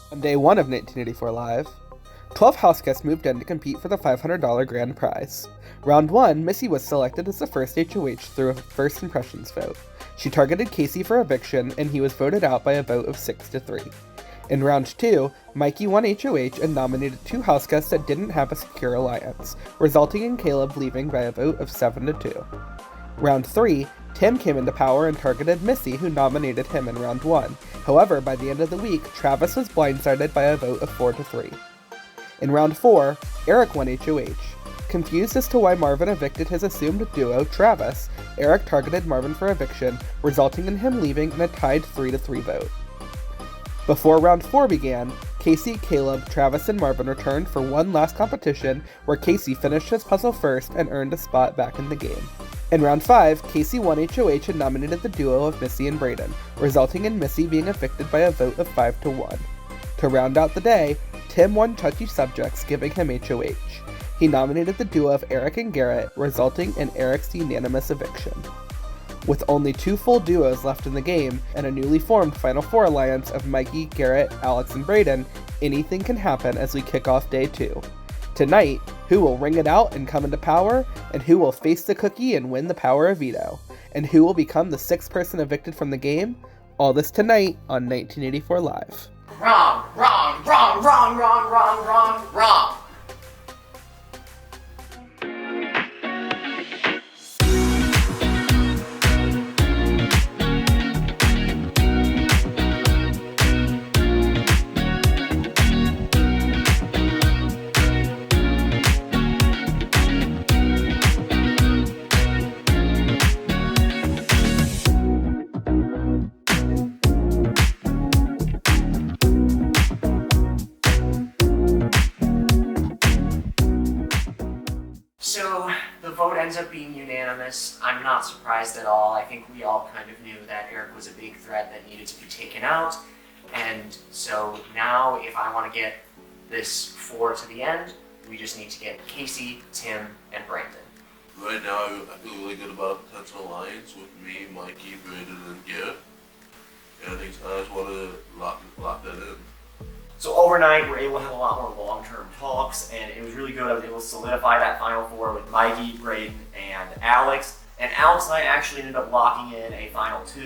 On day 1 of 1984 Live, 12 house guests moved in to compete for the $500 grand prize. Round 1, Missy was selected as the first HOH through a first impressions vote. She targeted Casey for eviction, and he was voted out by a vote of 6-3. In round 2, Mikey won HOH and nominated 2 house guests that didn't have a secure alliance, resulting in Caleb leaving by a vote of 7-2. Round 3, Tim came into power and targeted Missy, who nominated him in round 1. However, by the end of the week, Travis was blindsided by a vote of 4-3. In round 4, Eric won HOH. Confused as to why Marvin evicted his assumed duo, Travis, Eric targeted Marvin for eviction, resulting in him leaving in a tied 3-3 vote. Before round 4 began, Casey, Caleb, Travis, and Marvin returned for one last competition where Casey finished his puzzle first and earned a spot back in the game. In round 5, Casey won HOH and nominated the duo of Missy and Brayden, resulting in Missy being evicted by a vote of 5-1. To round out the day, Tim won Touchy Subjects, giving him HOH. He nominated the duo of Eric and Garrett, resulting in Eric's unanimous eviction. With only 2 full duos left in the game, and a newly formed Final Four alliance of Mikey, Garrett, Alex, and Brayden, anything can happen as we kick off day 2. Tonight, who will ring it out and come into power, and who will face the cookie and win the power of veto, and who will become the 6th person evicted from the game? All this tonight on 1984 Live. Wrong, wrong, wrong, wrong, wrong, wrong, wrong, wrong. So the vote ends up being unanimous. I'm not surprised at all. I think we all kind of knew that Eric was a big threat that needed to be taken out. And so now if I want to get this 4 to the end, we just need to get Casey, Tim, and Brandon. Right now, I feel really good about a potential alliance with me, Mikey, Brandon, and Garrett. And I think I just want to lock that in. So overnight, we're able to have a lot more long-term talks, and it was really good. I was able to solidify that Final Four with Mikey, Brayden, and Alex. And Alex and I actually ended up locking in a Final 2,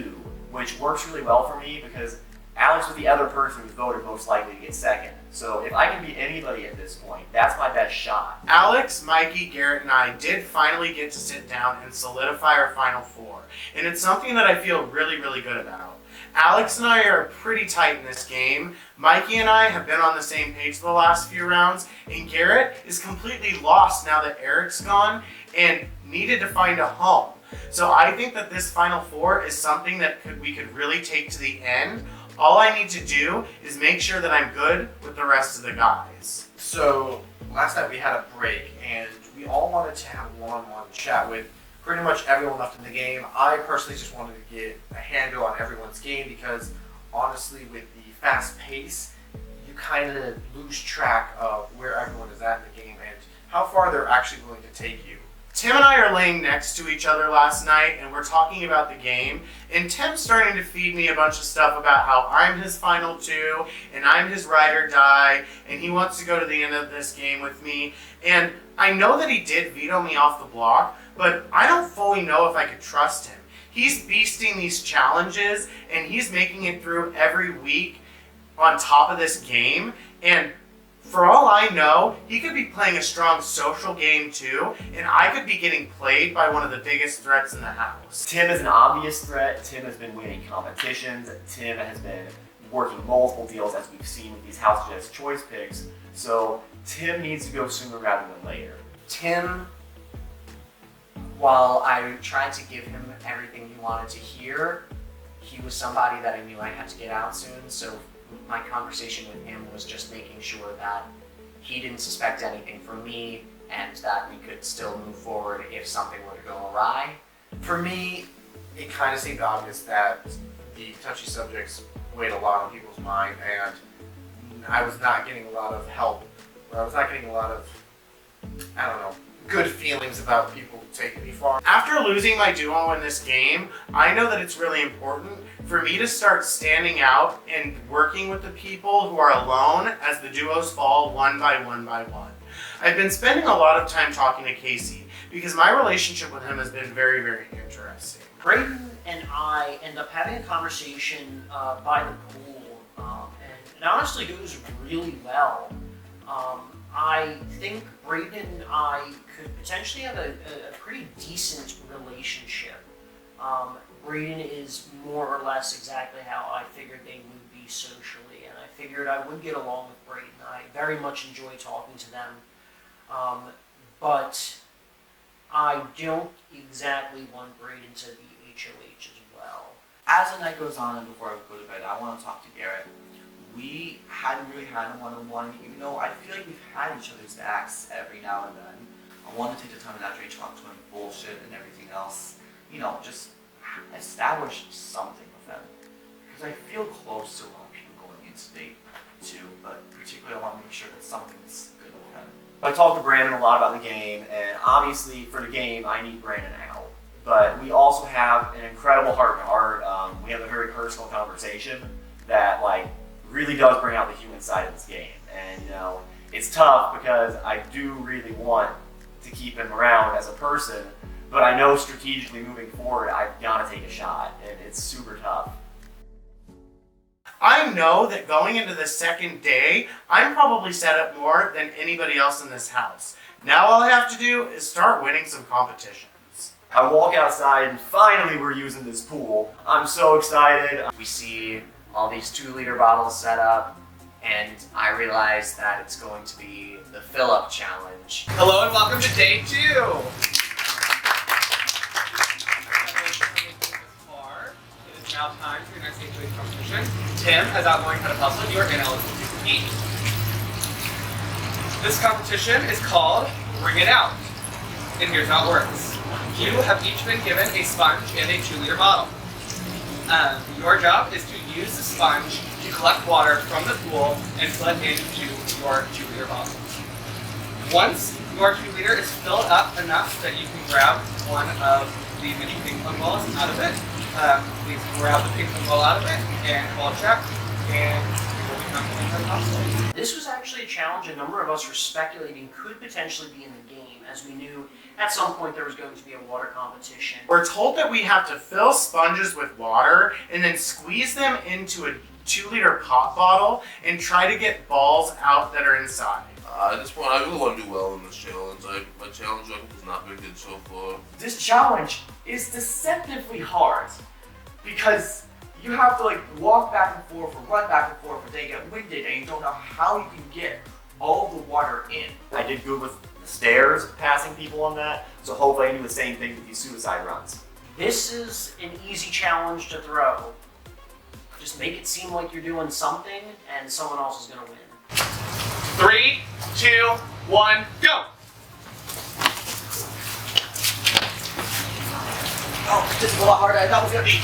which works really well for me because Alex was the other person who voted most likely to get second. So if I can beat anybody at this point, that's my best shot. Alex, Mikey, Garrett, and I did finally get to sit down and solidify our Final Four. And it's something that I feel really, really good about. Alex and I are pretty tight in this game. Mikey and I have been on the same page the last few rounds, and Garrett is completely lost now that Eric's gone and needed to find a home. So I think that this Final Four is something that we could really take to the end. All I need to do is make sure that I'm good with the rest of the guys. So last night we had a break, and we all wanted to have a one-on-one chat with pretty much everyone left in the game. I personally just wanted to get a handle on everyone's game because honestly, with the fast pace, you kind of lose track of where everyone is at in the game and how far they're actually willing to take you. Tim and I are laying next to each other last night, and we're talking about the game, and Tim's starting to feed me a bunch of stuff about how I'm his Final 2, and I'm his ride or die, and he wants to go to the end of this game with me. And I know that he did veto me off the block, but I don't fully know if I could trust him. He's beasting these challenges, and he's making it through every week on top of this game, and for all I know, he could be playing a strong social game too, and I could be getting played by one of the biggest threats in the house. Tim is an obvious threat. Tim has been winning competitions. Tim has been working multiple deals, as we've seen with these House Judges choice picks. So Tim needs to go sooner rather than later. Tim, while I tried to give him everything he wanted to hear, he was somebody that I knew I had to get out soon, so my conversation with him was just making sure that he didn't suspect anything from me and that we could still move forward if something were to go awry. For me, it kind of seemed obvious that the touchy subjects weighed a lot on people's mind, and I was not getting a lot of help, or I was not getting a lot of, I don't know, good feelings about people taking me far. After losing my duo in this game, I know that it's really important for me to start standing out and working with the people who are alone as the duos fall one by one by one. I've been spending a lot of time talking to Casey because my relationship with him has been very, very interesting. Brayden and I end up having a conversation by the pool, and it honestly goes really well. I think Brayden and I could potentially have a pretty decent relationship. Brayden is more or less exactly how I figured they would be socially, and I figured I would get along with Brayden. I very much enjoy talking to them, but I don't exactly want Brayden to be HOH as well. As the night goes on and before I go to bed, I want to talk to Garrett. We hadn't really had a one-on-one, even though I feel like we've had each other's backs every now and then. I want to take the time and actually talk to him, bullshit and everything else. You know, just establish something with him. Because I feel close to a lot of people going into date too, but particularly I want to make sure that something's good with him. I talked to Brandon a lot about the game, and obviously for the game, I need Brandon out. But we also have an incredible heart-to-heart. We have a very personal conversation that, like, really does bring out the human side of this game. And, you know, it's tough because I do really want to keep him around as a person, but I know strategically moving forward, I've got to take a shot, and it's super tough. I know that going into the second day, I'm probably set up more than anybody else in this house. Now all I have to do is start winning some competitions. I walk outside and finally we're using this pool. I'm so excited. We see all these 2-liter bottles set up, and I realize that it's going to be the fill-up challenge. Hello and welcome to day 2. It is now time for your next HOH competition. Tim has outlined how to puzzle. You are ineligible to compete. This competition is called Bring It Out. And here's how it works. You have each been given a sponge and a 2-liter bottle. Your job is to use the sponge to collect water from the pool and fill it into your 2-liter bottle. Once your 2-liter is filled up enough that you can grab one of the mini ping pong balls out of it, please grab the ping pong ball out of it and call check, and you will become impossible. This was actually a challenge a number of us were speculating could potentially be in the game, as we knew at some point there was going to be a water competition. We're told that we have to fill sponges with water and then squeeze them into a 2-liter pop bottle and try to get balls out that are inside. At this point, I really want to do well in this challenge. My challenge record has not been good so far. This challenge is deceptively hard because you have to, like, walk back and forth or run back and forth, but then you get winded and you don't know how you can get all the water in. I did good with the stairs, passing people on that, so hopefully I can do the same thing with these suicide runs. This is an easy challenge to throw. Just make it seem like you're doing something and someone else is going to win. 3, 2, 1, go! Oh, this is a lot harder than I thought it was going to be.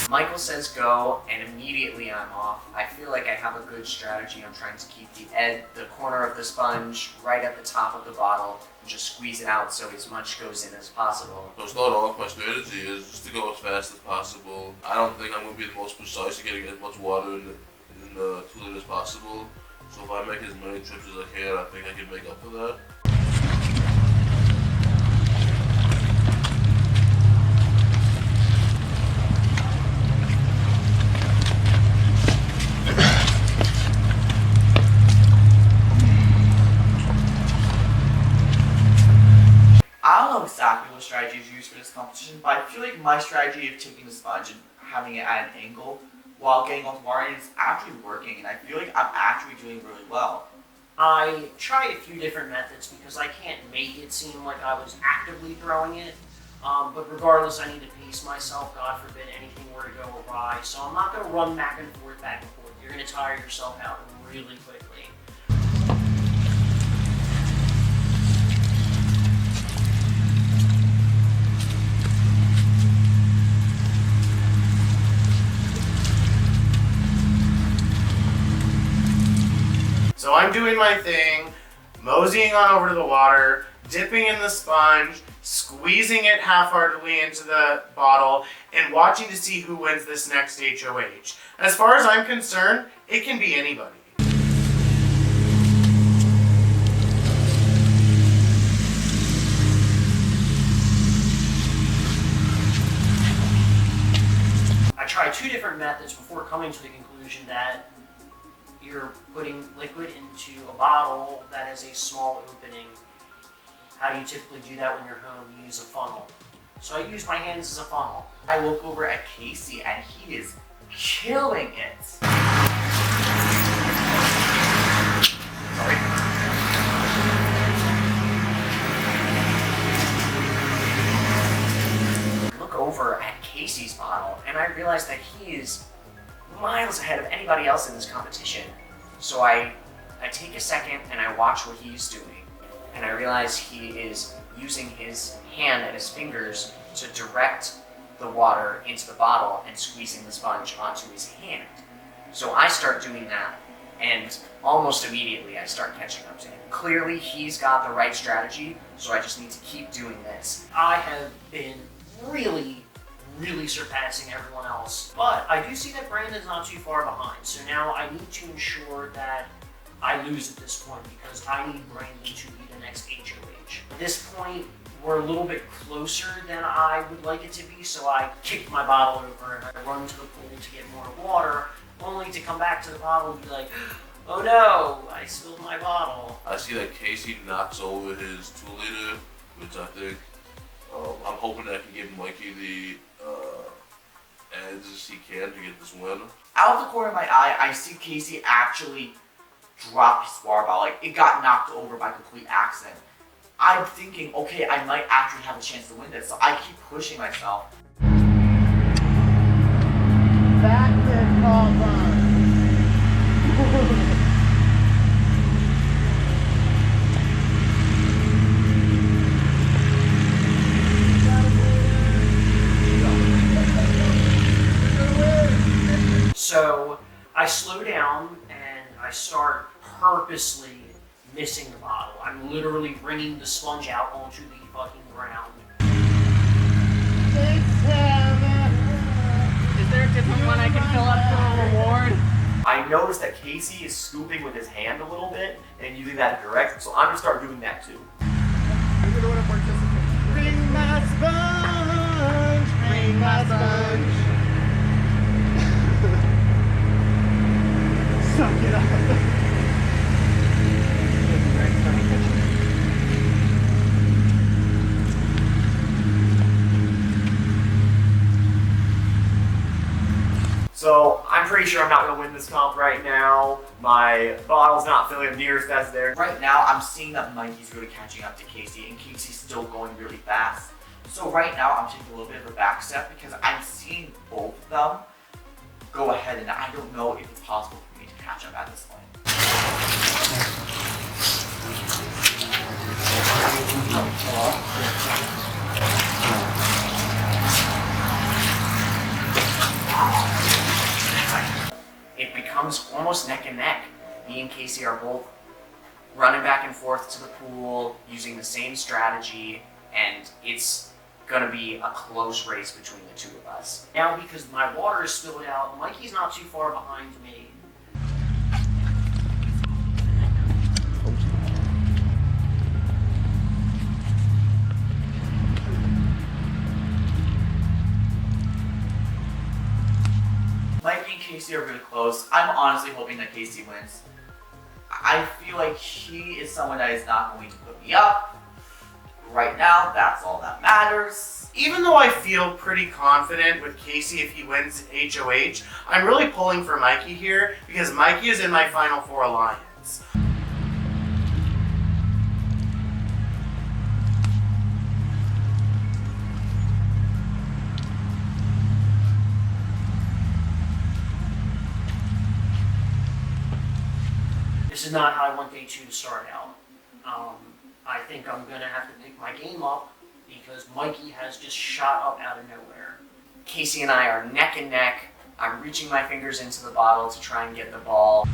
Michael says go, and immediately I'm off. I feel like I have a good strategy. I'm trying to keep the corner of the sponge right at the top of the bottle and just squeeze it out so as much goes in as possible. So it's not off. My strategy is just to go as fast as possible. I don't think I'm going to be the most precise at getting as much water in the 2-liter as possible. So if I make as many trips as I can, I think I can make up for that. I don't know exactly what strategy is used for this competition, but I feel like my strategy of taking the sponge and having it at an angle while getting onto water is actually working, and I feel like I'm actually doing really well. I tried a few different methods because I can't make it seem like I was actively throwing it. But regardless, I need to pace myself. God forbid anything were to go awry. So I'm not going to run back and forth, back and forth. You're going to tire yourself out really quickly. I'm doing my thing, moseying on over to the water, dipping in the sponge, squeezing it half-heartedly into the bottle, and watching to see who wins this next HOH. As far as I'm concerned, it can be anybody. I tried 2 different methods before coming to the conclusion that you're putting liquid into a bottle that has a small opening. How do you typically do that when you're home? You use a funnel. So I use my hands as a funnel. I look over at Casey and he is killing it. Sorry. Look over at Casey's bottle, and I realize that he is miles ahead of anybody else in this competition. So I take a second and I watch what he's doing, and I realize he is using his hand and his fingers to direct the water into the bottle and squeezing the sponge onto his hand. So I start doing that, and almost immediately I start catching up to him. Clearly he's got the right strategy, so I just need to keep doing this. I have been really surpassing everyone else. But I do see that Brandon's not too far behind. So now I need to ensure that I lose at this point because I need Brandon to be the next HOH. At this point, we're a little bit closer than I would like it to be, so I kick my bottle over and I run to the pool to get more water, only to come back to the bottle and be like, oh no, I spilled my bottle. I see that Casey knocks over his 2-liter, which I think, I'm hoping that I can give Mikey the edge he can to get this win. Out of the corner of my eye, I see Casey actually drop his water bottle. Like, it got knocked over by complete accident. I'm thinking, okay, I might actually have a chance to win this, so I keep pushing myself. So I slow down and I start purposely missing the bottle. I'm literally bringing the sponge out onto the fucking ground. Is there a different one I can fill up for a reward? I noticed that Casey is scooping with his hand a little bit and using that to direct, so I'm gonna start doing that too. Bring my sponge, bring my sponge. Suck it up. So I'm pretty sure I'm not gonna win this comp right now. My bottle's not filling near as fast as there. Right now, I'm seeing that Mikey's really catching up to Casey, and Casey's still going really fast. So right now, I'm taking a little bit of a back step because I'm seeing both of them go ahead, and I don't know if it's possible for me to catch up at this point. It becomes almost neck and neck. Me and Casey are both running back and forth to the pool using the same strategy, and it's gonna be a close race between the two of us. Now, because my water is spilled out, Mikey's not too far behind me. Mikey and Casey are really close. I'm honestly hoping that Casey wins. I feel like he is someone that is not going to put me up. Right now, that's all that matters. Even though I feel pretty confident with Casey if he wins HOH, I'm really pulling for Mikey here because Mikey is in my Final Four alliance. This is not how I want day 2 to start out. I think I'm gonna have to pick my game up because Mikey has just shot up out of nowhere. Casey and I are neck and neck. I'm reaching my fingers into the bottle to try and get the ball.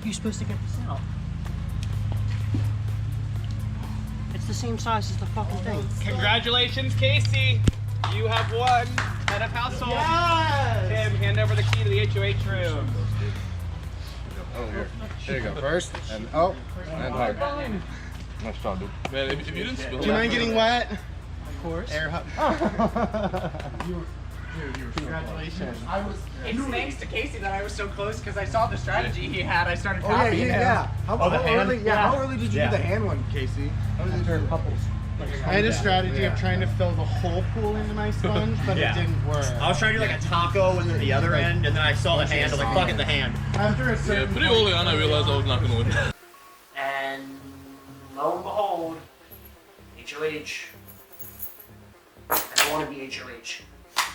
you supposed to get this out? It's the same size as the fucking thing. Congratulations, Casey. You have won head of household. Yes! Tim, hand over the key to the HOH room. Oh, here. There you go. First, and oh, and hard. Nice job, dude. Man, if you didn't spill Do you mind getting wet? Of course. Air hug. Congratulations. It's thanks to Casey that I was so close because I saw the strategy he had. I started copying him. How early did you do the hand one, Casey? I had a strategy of trying to fill the whole pool into my sponge, but it didn't work. I was trying to do like a taco and then the other end, and then I saw the hand. I was like, fuck it, the hand. After a Yeah, certain pretty point, early on I realized I was not going to win. And lo and behold, HOH. I don't want to be HOH.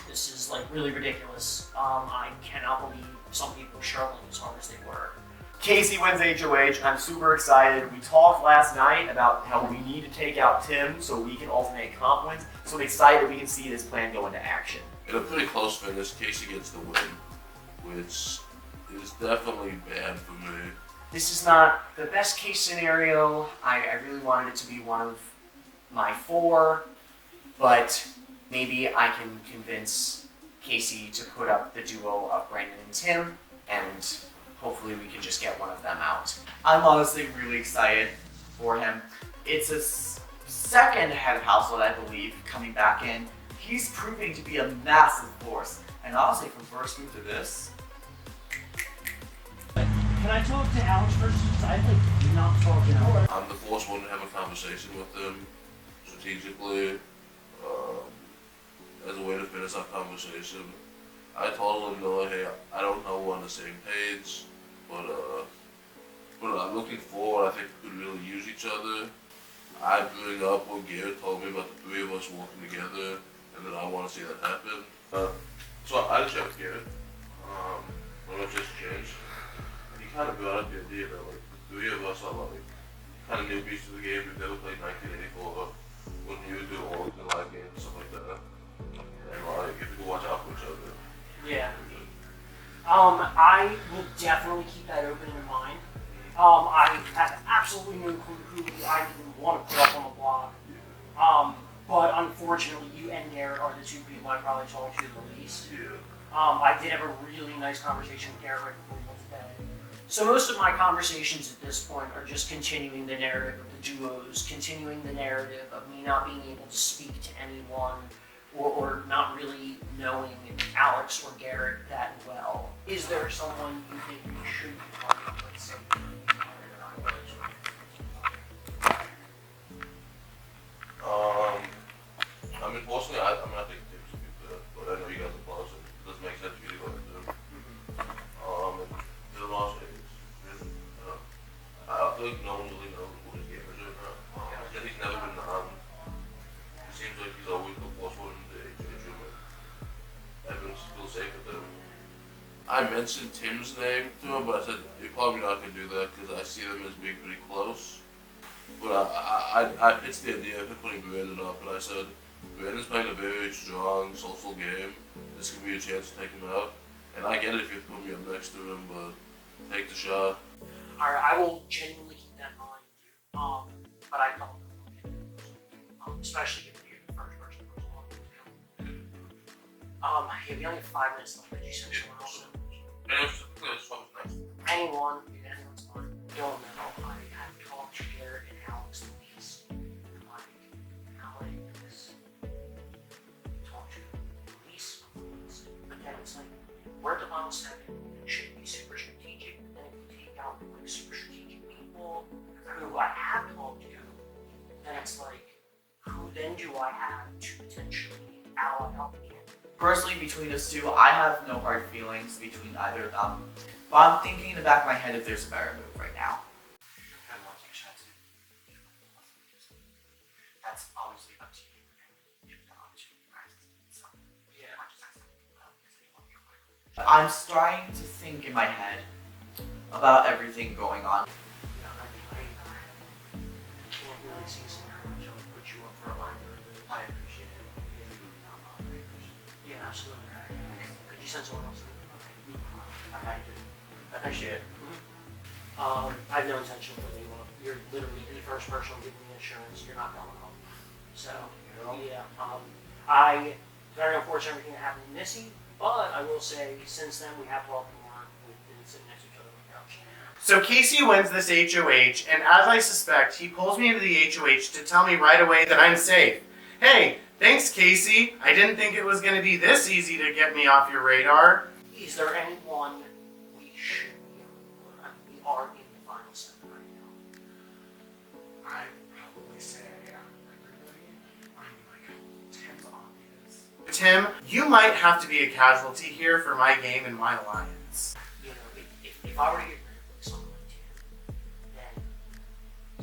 This is like really ridiculous. I cannot believe some people are struggling as hard as they were. Casey wins HOH. I'm super excited. We talked last night about how we need to take out Tim so we can alternate comp wins. So I'm excited we can see this plan go into action. In a pretty close finish, Casey gets the win, which is definitely bad for me. This is not the best case scenario. I really wanted it to be one of my 4, but maybe I can convince Casey to put up the duo of Brandon and Tim, and hopefully we can just get one of them out. I'm honestly really excited for him. It's his second head of household, I believe, coming back in. He's proving to be a massive force. And honestly, from first move to this, Can I talk to Alex first? Because I do not talk to Alex. I'm the first one to have a conversation with him strategically as a way to finish our conversation. I told him, hey, I don't know we're on the same page, but I'm looking forward. I think we could really use each other. I bring up what Garrett told me about the 3 of us working together, and then I want to see that happen. So I checked Garrett. When I just changed, he kind of brought up the idea that like the 3 of us are like kind of newbies to the game. We've never played 1984. When you do all the live games and stuff like that, and like if you go watch out for each other. Yeah. I will definitely keep that open in mind. I have absolutely no clue who I even want to put up on the blog. But unfortunately, you and Garrett are the 2 people I probably talk to the least. I did have a really nice conversation with Garrett right before we went to bed. So most of my conversations at this point are just continuing the narrative of the duos, continuing the narrative of me not being able to speak to anyone, or not really knowing Alex or Garrett that well. Is there someone you think we should be talking with? I mean, personally, I think Tim's should be good, but I know you guys are close, and it doesn't make sense for you to go into them. And the last days, I feel like no one really knows who his game is right now. And he's never been it seems like he's always the first one in the room, and everyone's still safe with him. I mentioned Tim's name to him, but I said, you're probably not going to do that because I see them as being pretty close. But I pitched the idea of putting Brandon up, and I said, Brandon's playing a very strong social game. This could be a chance to take him out. And I get it if you put me up next to him, but take the shot. Alright, I will genuinely keep that in mind. But I don't know. Especially if you're the first person who goes along. Yeah, we only have 5 minutes left. Did you send someone else? Anyone, dude, anyone's fine. Don't know. I have talked to Garrett and Alex the least. Like, Alex talked to the least. But then it's like, we're at the final 7. It should be super strategic. But then if you take out like super strategic people who I have talked to, then it's like, who then do I have to potentially ally up against? personally between us 2, I have no hard feelings between either of them. But I'm thinking in the back of my head if there's a better move right now. That's obviously up to you. I'm starting to think in my head about everything going on. Can't really see scenarios that would put you up for a line. I appreciate it. Yeah, absolutely. Could you send someone else? I appreciate it. I have no intention of putting you up. You're literally the first person giving me insurance. You're not going up. So, yeah. I very unfortunate everything that happened to Missy, but I will say since then we have talked more. We've been sitting next to each other on the couch. So Casey wins this HOH, and as I suspect, he pulls me into the HOH to tell me right away that I'm safe. Hey, thanks Casey. I didn't think it was going to be this easy to get me off your radar. Is there anyone we should be on? We are in the final 7 right now. I'd probably say everybody. Tim's obvious. Tim, you might have to be a casualty here for my game and my alliance. You know, if I were to get rid of someone like Tim, then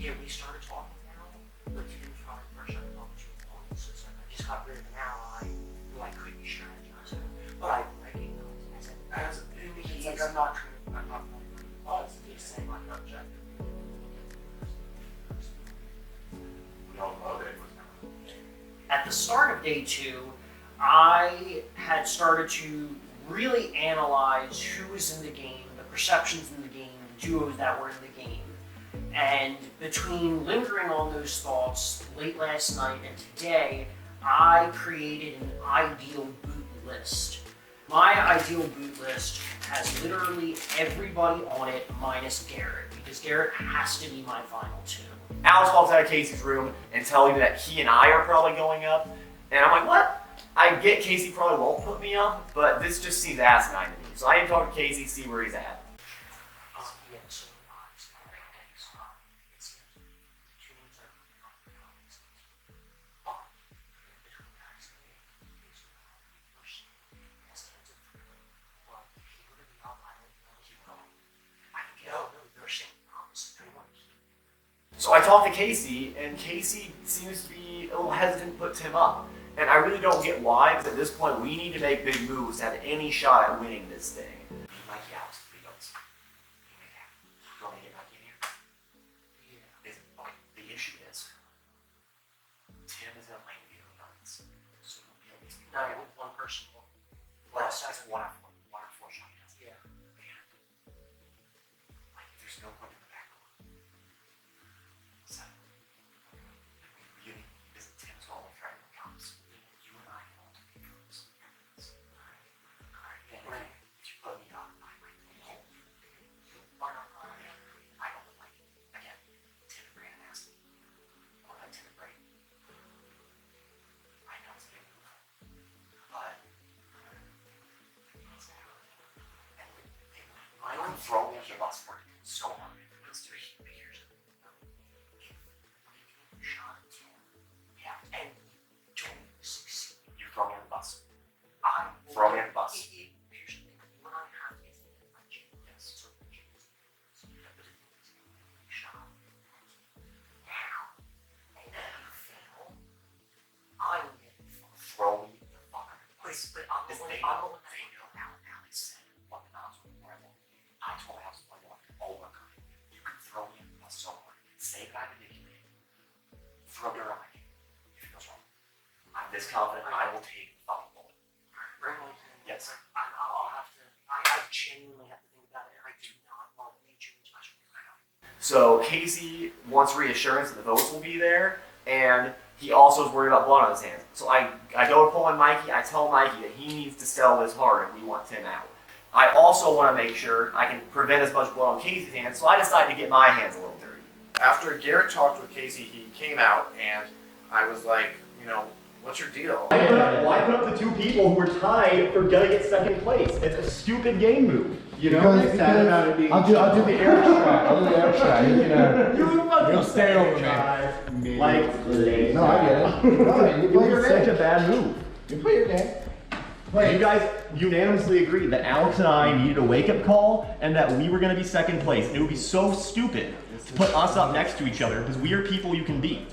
yeah, we started talking now, but Tim's probably the first time I've talked to you long. So it's like I just got rid of an ally who I could be strategizing, but I recognize as It's like I'm not us. He's saying like objective. We all know that it was never. at the start of day 2, I had started to really analyze who was in the game, the perceptions in the game, the duos that were in the game. And between lingering on those thoughts late last night and today, I created an ideal boot list. My ideal boot list has literally everybody on it minus Garrett, because Garrett has to be my final 2. Alex walks out of Casey's room and tells me that he and I are probably going up. And I'm like, what? I get Casey probably won't put me up, but this just seems asinine to me. So I need to talk to Casey, see where he's at. So I talked to Casey, and Casey seems to be a little hesitant to put Tim up. And I really don't get why, because at this point we need to make big moves to have any shot at winning this thing. The issue is, Tim is in lane view nuts. So he'll be No, with one person. well, that's one out of 4 shots. Yeah. Like, there's no point in the back door. So, we really, this Tim's all in front of the cops. You and I want to be friends. Alright, and if you put me up, I might go home. I don't like it. Again, Tim and Brandon asked me. I like Tim and Brandon. I know it's a big move. But, I don't throw me under the bus for it so hard. Because there's here's shot at Tim. Yeah, and you don't succeed. You throw me on the bus. I throw me on the bus. Here's the thing. You and I have to get the budget. Yes. So the budget is shot. Now, and then you fail. I'm getting throw me the fuck. Please, but I'm the one that Alex said what the odds were more. I told Alex, oh my god, you can throw me in the bus so hard. Say that I manipulated. Throw your eye. If it goes wrong. I'm this confident I will take the fucking bullet. Yes. I'll have to, I genuinely have to think about it. I do not want to make change. So Casey wants reassurance that the votes will be there, and he also is worried about blood on his hands. So I go to pull on Mikey. I tell Mikey that he needs to sell this hard if we want Tim out. I also want to make sure I can prevent as much blood on Casey's hands, so I decided to get my hands a little dirty. After Garrett talked with Casey, he came out and I was like, what's your deal? Why put up the 2 people who were tied for gonna get second place? It's a stupid game move. I'll do the air shot. I'll do the air shot. You'll stay over me. Like, No, I get it. No, you play your such game. a bad move. You play your game. You guys unanimously agreed that Alex and I needed a wake-up call and that we were going to be second place. And it would be so stupid to put us up next to each other because we are people you can beat.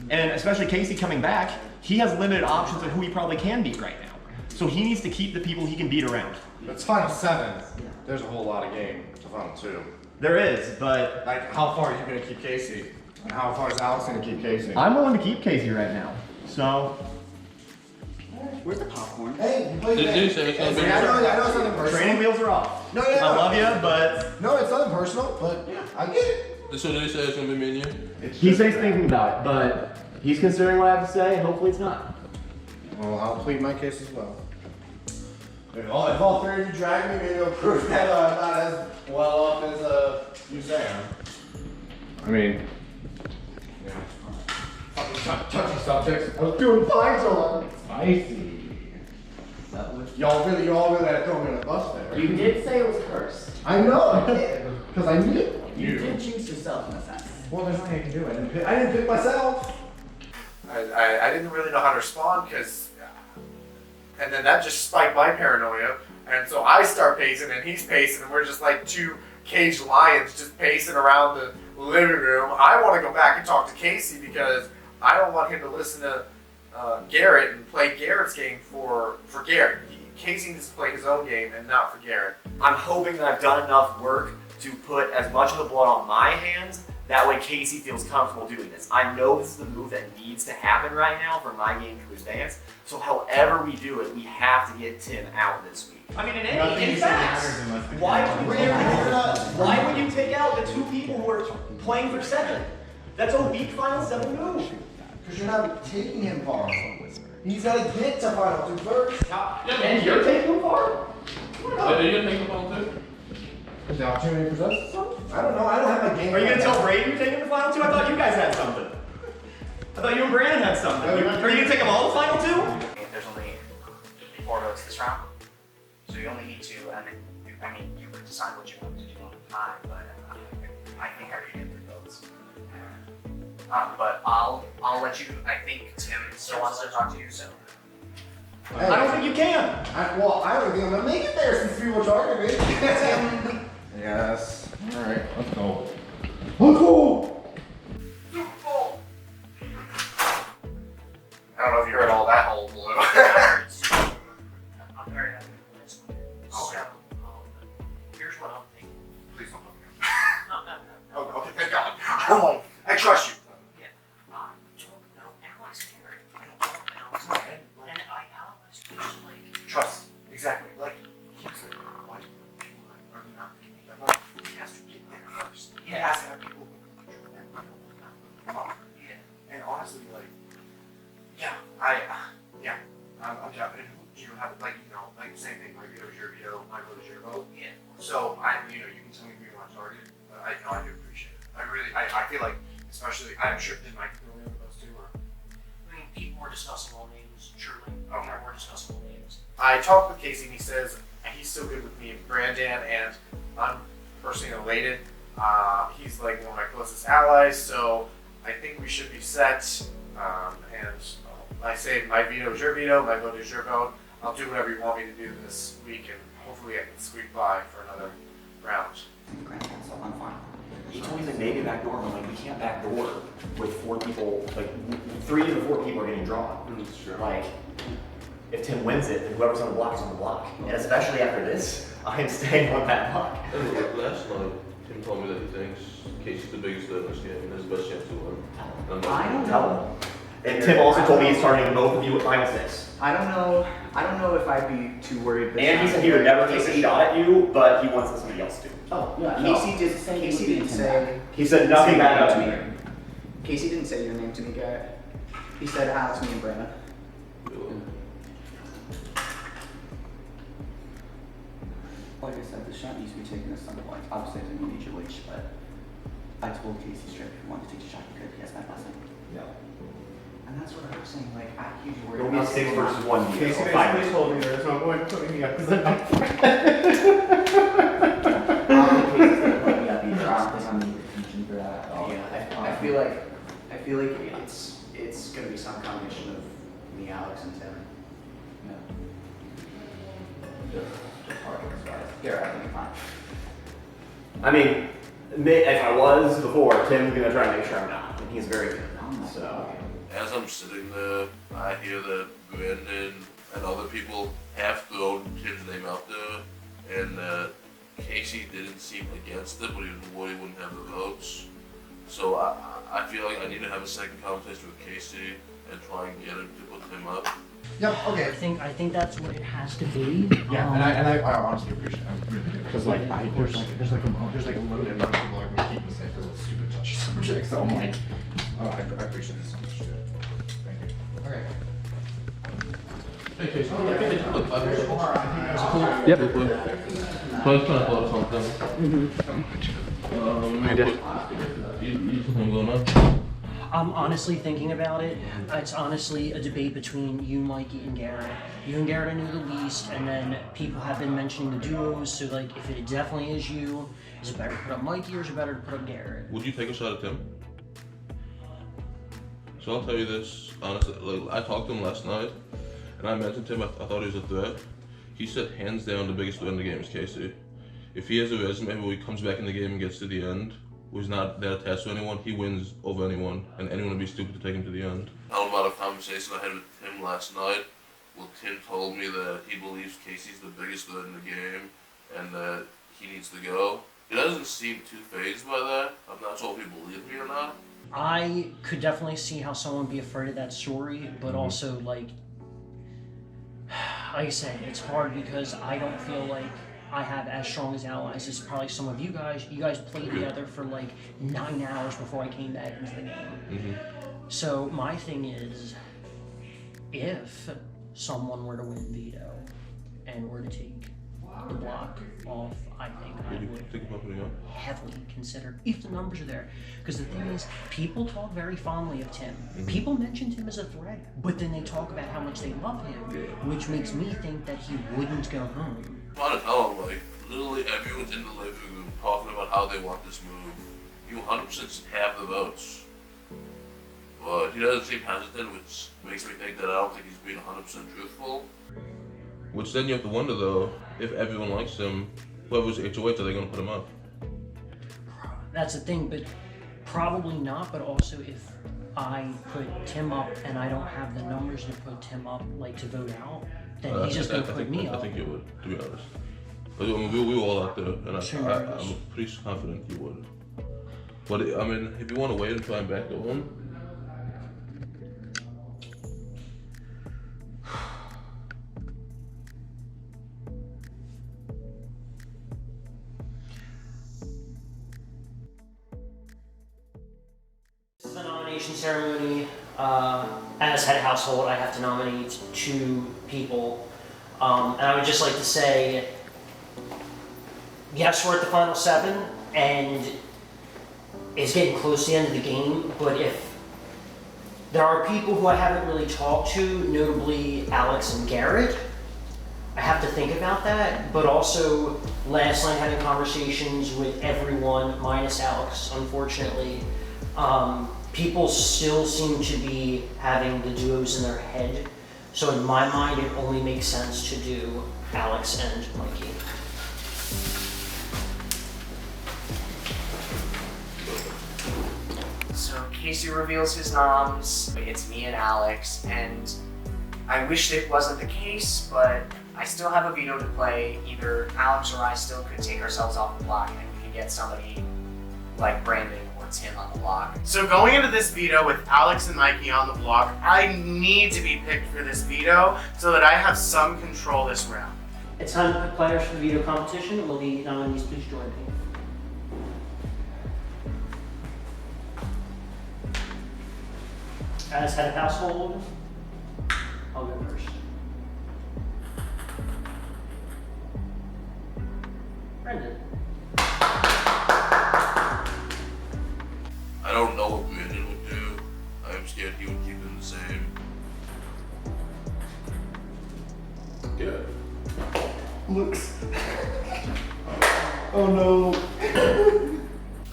And especially Casey coming back, he has limited options of who he probably can beat right now. So he needs to keep the people he can beat around. It's final 7. There's a whole lot of game to final 2. There is, but... Like, how far are you going to keep Casey? And how far is Alex going to keep Casey? I'm willing to keep Casey right now. So... Where's the popcorn? Hey, you played Did you say it's gonna be? I know it's nothing personal. Training wheels are off. No, yeah, I love you, but no, it's nothing personal, but yeah, I get it. So did you say it's gonna be me and you? he says thinking about it, but he's considering what I have to say, and hopefully it's not. Well, I'll plead my case as well. If all three of you drag me, maybe it'll prove that I'm not as well off as you say I am. I mean, yeah. Touchy subjects. I was doing fine so long. Spicy. You all really had to throw me on the bus there. You did say it was cursed. I know, I did. Because I knew it. You did jinx yourself in a sense. Well, there's nothing I can do. I didn't pick myself. I didn't really know how to respond because, and then that just spiked my paranoia, and so I start pacing and he's pacing and we're just like two caged lions just pacing around the living room. I want to go back and talk to Casey because I don't want him to listen to Garrett and play Garrett's game for Garrett. Casey needs to play his own game and not for Garrett. I'm hoping that I've done enough work to put as much of the blood on my hands. That way Casey feels comfortable doing this. I know this is the move that needs to happen right now for my game to advance. So however we do it, we have to get Tim out this week. I mean, in fact, why would you take out the two people who are playing for second? That's a weak final 7 move. Because you're not taking him far. He's got to get to final 2 first. And you're taking him far? Are you gonna take the final 2? Is the opportunity presents itself? I don't know. I don't have a game. Are you going to tell Brayden you're taking the final 2? I thought you guys had something. I thought you and Brandon had something. Are you going to take them all the final 2? There's only 4 votes this round, so you only need 2, and then you could decide what you want to do on the time, but I think I should get 3 votes. But I'll let you. I think Tim still wants to talk to you, so. Hey, I don't think you can. I don't think I'm gonna make it there since people are talking to me. Yes. All right. Let's go. Let's go. I don't know if you heard all that whole blue. I'm very happy with this one. So, here's what I'm thinking. Please don't look at me. No. Oh, okay, thank God. I'm like, I trust you. Yeah. I don't know Alex Garrett. I don't know Alex Garrett. And Alex was like. Trust. Exactly. Like, he's like, why do people are not giving me that money? He has to get there first. He has to have people who control that money. Yeah. And honestly, like, yeah, I'm down. And you have, like, like the same thing. My veto is your veto, my vote is your vote. Yeah. So you can tell me who you want to target, but I do appreciate it. I feel like, especially, I'm sure, did Mike feel the other those two, or? I mean, people were discussable names, surely. Okay. More discussable names. I talked with Casey and he says he's still good with me and Brandon, and I'm personally elated. He's like one of my closest allies, so I think we should be set. And I say my veto is your veto, my vote is your vote. I'll do whatever you want me to do this week, and hopefully I can squeak by for another round. So I'm fine. He told me like maybe backdoor, but like we can't backdoor with 4 people. Like 3 of the 4 people are getting drawn. That's true. Like if Tim wins it, then whoever's on the block is on the block. And especially after this, I'm staying on that block. Last night, Tim told me that he thinks Casey's the biggest threat in this game and has the best chance to win. I don't Tell him. And Tim also told me he's targeting both of you at final 6. I don't know if I'd be too worried. And he said he would never take a shot at you, but he wants somebody else to. Oh, yeah. Casey didn't say. He said nothing bad about me. Casey didn't say your name to me, Garrett. He said Alex, me, and Brandon. Like I said, the shot needs to be taken at some point. Obviously, I didn't need your wish, but I told Casey straight if he wanted to take the shot, he could. He has my blessing. Yeah. And that's what I was saying. Like, I huge worry. It'll be 6 versus 1. Casey basically told me there's no point putting me up as a I don't think Casey's gonna put me up either. I don't think I'm in contention for that at all. Yeah, I feel like it's gonna be some combination of me, Alex, and Tim. Yeah. Just hard to describe. Here, I think you're fine. I mean, if I was before, Tim's gonna try and make sure I'm not. And he's very good. So. As I'm sitting there, I hear that Brandon and other people have thrown Tim's name out there, and Casey didn't seem against it, but he wouldn't have the votes. So I feel like I need to have a second conversation with Casey and try and get him to put him up. Yep. Okay. I think that's what it has to be. Yeah, and I honestly appreciate it. I really do. Because like there's like a limited amount of people I can keep safe because it's stupid touchy subject. So I'm like, oh, I appreciate this so much. Dude. Thank you. Okay. Hey, Casey, I think they took like 5 minutes. Yep. So I was trying to pull up something. You something going on? I'm honestly thinking about it. It's honestly a debate between you, Mikey, and Garrett. You and Garrett I knew the least, and then people have been mentioning the duos, so like if it definitely is you, is it better to put up Mikey or is it better to put up Garrett? Would you take a shot at Tim? So I'll tell you this, honestly, like I talked to him last night, and I mentioned to him I thought he was a threat. He said hands down the biggest threat in the game is Casey. If he has a resume where he comes back in the game and gets to the end, who's not that attached to anyone, he wins over anyone, and anyone would be stupid to take him to the end. I had a lot of conversation I had with Tim last night. Well, Tim told me that he believes Casey's the biggest threat in the game, and that he needs to go. He doesn't seem too fazed by that. I'm not sure if he believes me or not. I could definitely see how someone would be afraid of that story, but also like I said, it's hard because I don't feel like I have as strong as allies as probably some of you guys. You guys played together for like 9 hours before I came back into the game. So my thing is, if someone were to win veto and were to take the block off, I think I would heavily consider if the numbers are there. Because the thing is, people talk very fondly of Tim. People mention Tim as a threat, but then they talk about how much they love him, which makes me think that he wouldn't go home. I want to tell him, like, literally everyone's in the living room talking about how they want this move. You 100% have the votes. But he doesn't seem hesitant, which makes me think that I don't think he's being 100% truthful. Which then you have to wonder, though, if everyone likes him, whoever's HOH, are they going to put him up? That's the thing, but probably not. But also, if I put Tim up and I don't have the numbers to put Tim up, like to vote out, then he's just going to put me up. I think you would, to be honest. But, I mean, we were all out there, and I'm pretty confident you would. But, I mean, if you want to wait and try and back the one, The nomination ceremony, as head of household, I have to nominate 2 people. And I would just like to say, yes, we're at the final 7, and it's getting close to the end of the game, but if there are people who I haven't really talked to, notably Alex and Garrett, I have to think about that, but also last night having conversations with everyone, minus Alex, unfortunately, people still seem to be having the duos in their head. So in my mind, it only makes sense to do Alex and Mikey. So Casey reveals his noms. It's me and Alex, and I wish it wasn't the case, but I still have a veto to play. Either Alex or I still could take ourselves off the block, and we can get somebody like Brandon or Tim on the block. So going into this veto with Alex and Mikey on the block, I need to be picked for this veto so that I have some control this round. It's time to pick players for the veto competition. Will the nominees please join me? As head of household, I'll go first. Brendan. I don't know what Brandon would do. I'm scared he would keep them the same. Good. Looks. Oh no.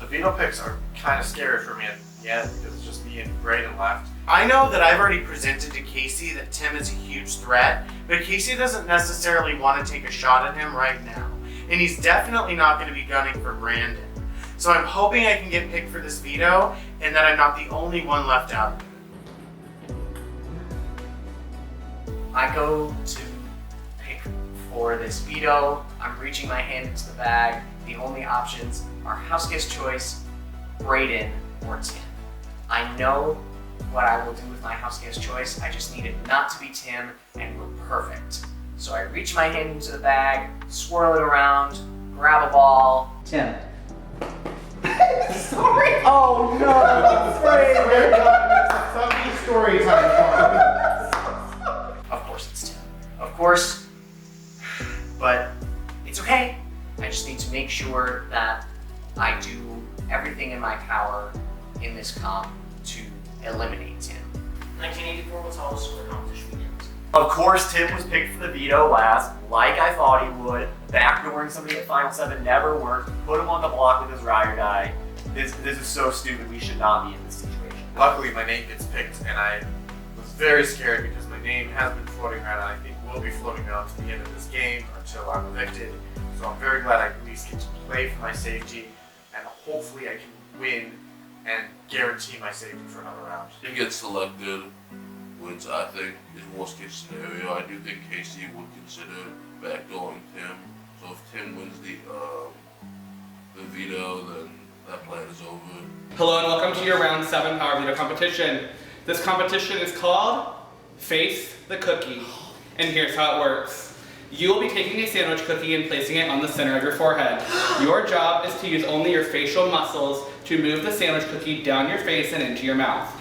The veto picks are kind of scary for me at the end because it's just me and Brayden left. I know that I've already presented to Casey that Tim is a huge threat, but Casey doesn't necessarily want to take a shot at him right now. And he's definitely not going to be gunning for Brandon. So I'm hoping I can get picked for this veto and that I'm not the only one left out of it. I go to pick for this veto. I'm reaching my hand into the bag. The only options are house guest choice, Brayden, or Tim. I know what I will do with my house guest choice. I just need it not to be Tim, and we're perfect. So I reach my hand into the bag, swirl it around, grab a ball. Tim. Sorry. Oh no! Story time. Of course it's Tim. Of course. But it's okay. I just need to make sure that I do everything in my power in this comp to eliminate Tim. 1984 was also a competition weekend. Of course, Tim was picked for the veto last, like I thought he would. Backdooring somebody at Final 7 never worked. Put him on the block with his ride or die. This is so stupid. We should not be in this situation. Luckily, my name gets picked, and I was very scared because my name has been floating around, and I think will be floating around to the end of this game until I'm evicted. So I'm very glad I at least get to play for my safety, and hopefully I can win and guarantee my safety for another round. Tim gets selected, which I think is worst case scenario. I do think Casey would consider backdooring Tim. So if Tim wins the veto, then that plan is over. Hello and welcome to your round 7 power veto competition. This competition is called Face the Cookie. And here's how it works. You will be taking a sandwich cookie and placing it on the center of your forehead. Your job is to use only your facial muscles to move the sandwich cookie down your face and into your mouth.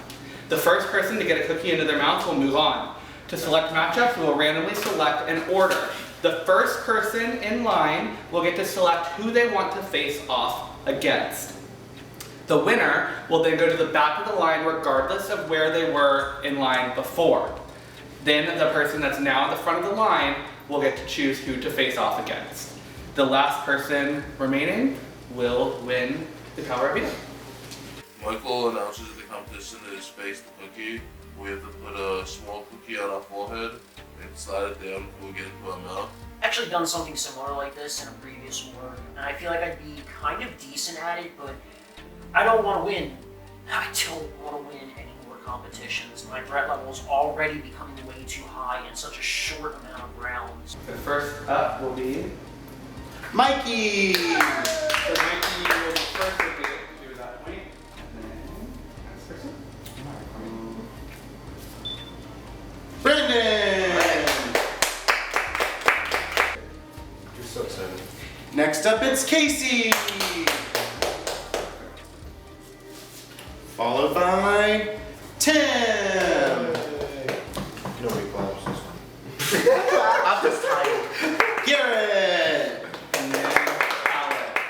The first person to get a cookie into their mouth will move on. To select matchups, we will randomly select an order. The first person in line will get to select who they want to face off against. The winner will then go to the back of the line regardless of where they were in line before. Then the person that's now at the front of the line will get to choose who to face off against. The last person remaining will win the power veto. Michael announces that the competition is Face the Cookie. We have to put a small cookie on our forehead and slide it down before we get into our mouth. Actually done something similar like this in a previous work, and I feel like I'd be kind of decent at it, but I don't want to win. I don't want to win any more competitions. My threat level is already becoming way too high in such a short amount of rounds. The first up will be Mikey. So Mikey will be first to do that point. Next person. Brendan. You're so excited. Next up, it's Casey. Followed by Tim. Nobody claps this one. I'm just tired. Garrett. And then Alex.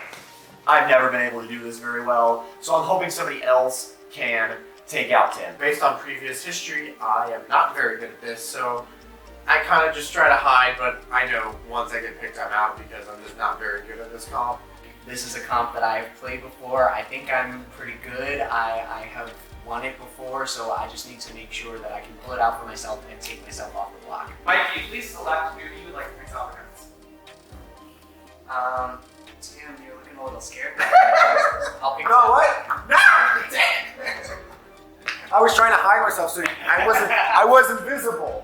I've never been able to do this very well, so I'm hoping somebody else can take out Tim. Based on previous history, I am not very good at this, so I kind of just try to hide, but I know once I get picked, I'm out because I'm just not very good at this comp. This is a comp that I've played before. I think I'm pretty good. I have won it before, so I just need to make sure that I can pull it out for myself and take myself off the block. Mikey, please select who you would like to face off against. Tim, you're looking a little scared. I'll pick No, what? No! I was trying to hide myself so I wasn't visible.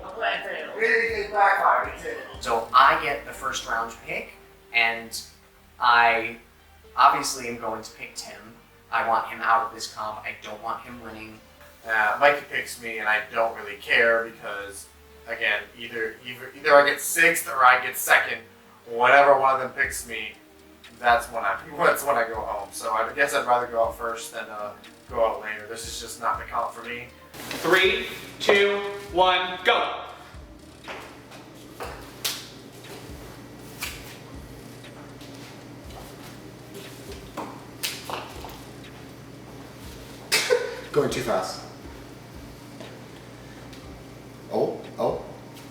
It backfired. It did. So I get the first round pick, and I obviously am going to pick Tim. I want him out of this comp. I don't want him winning. Mikey picks me, and I don't really care because, again, either I get 6th or I get 2nd. Whatever one of them picks me, that's when I go home. So I guess I'd rather go out first than go out later. This is just not the comp for me. 3, 2, 1, go! Going too fast. Oh. Oh!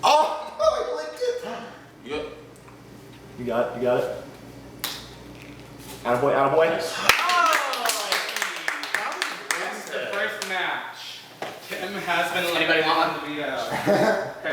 I blinked it. Yep. You got it. Attaboy. That's the first match. Tim has been Anybody want the veto.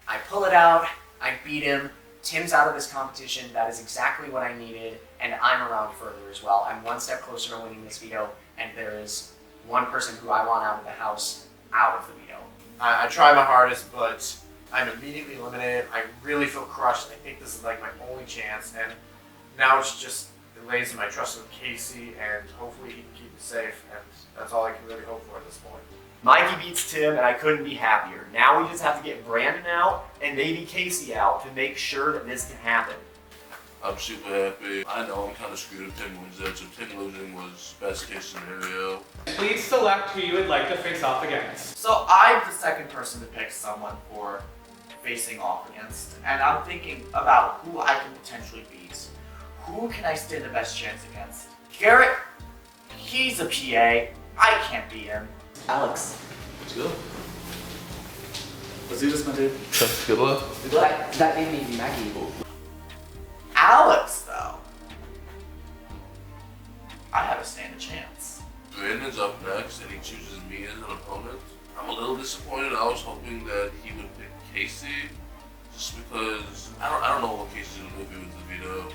I pull it out. I beat him. Tim's out of this competition. That is exactly what I needed, and I'm around further as well. I'm one step closer to winning this veto, and there is one person who I want out of the house out of the veto. I try my hardest, but I'm immediately eliminated. I really feel crushed. I think this is like my only chance, and now it's just lays my trust in Casey, and hopefully he can keep me safe, and that's all I can really hope for at this point. Mikey beats Tim, and I couldn't be happier. Now we just have to get Brandon out and maybe Casey out to make sure that this can happen. I'm super happy. I know I'm kind of screwed if Tim wins it, so Tim losing was best case scenario. Please select who you would like to face off against. So I'm the second person to pick someone for facing off against, and I'm thinking about who I can potentially beat. Who can I stand the best chance against? Garrett, he's a PA. I can't beat him. Alex. Let's go. Let's do this, my dude. Good luck. That made me Maggie. Alex, though, I have a stand a chance. Brandon's up next, and he chooses me as an opponent. I'm a little disappointed. I was hoping that he would pick Casey, just because I don't know what Casey's gonna do with the veto.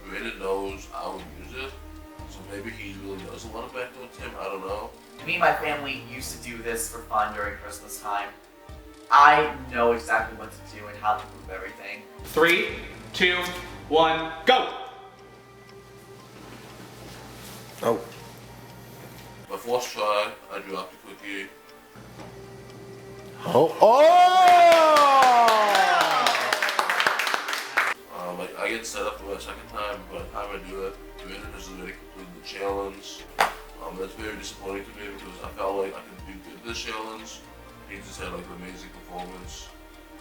Brandon knows I would use it, so maybe he really doesn't want to back up Tim. I don't know. Me and my family used to do this for fun during Christmas time. I know exactly what to do and how to move everything. 3, 2, 1, go! Oh. My first try, I dropped a cookie. Oh! I get set up for my second time, but I'm gonna do it. Brandon has already completed the challenge. That's very disappointing to me because I felt like I could do good this challenge. He just had like an amazing performance,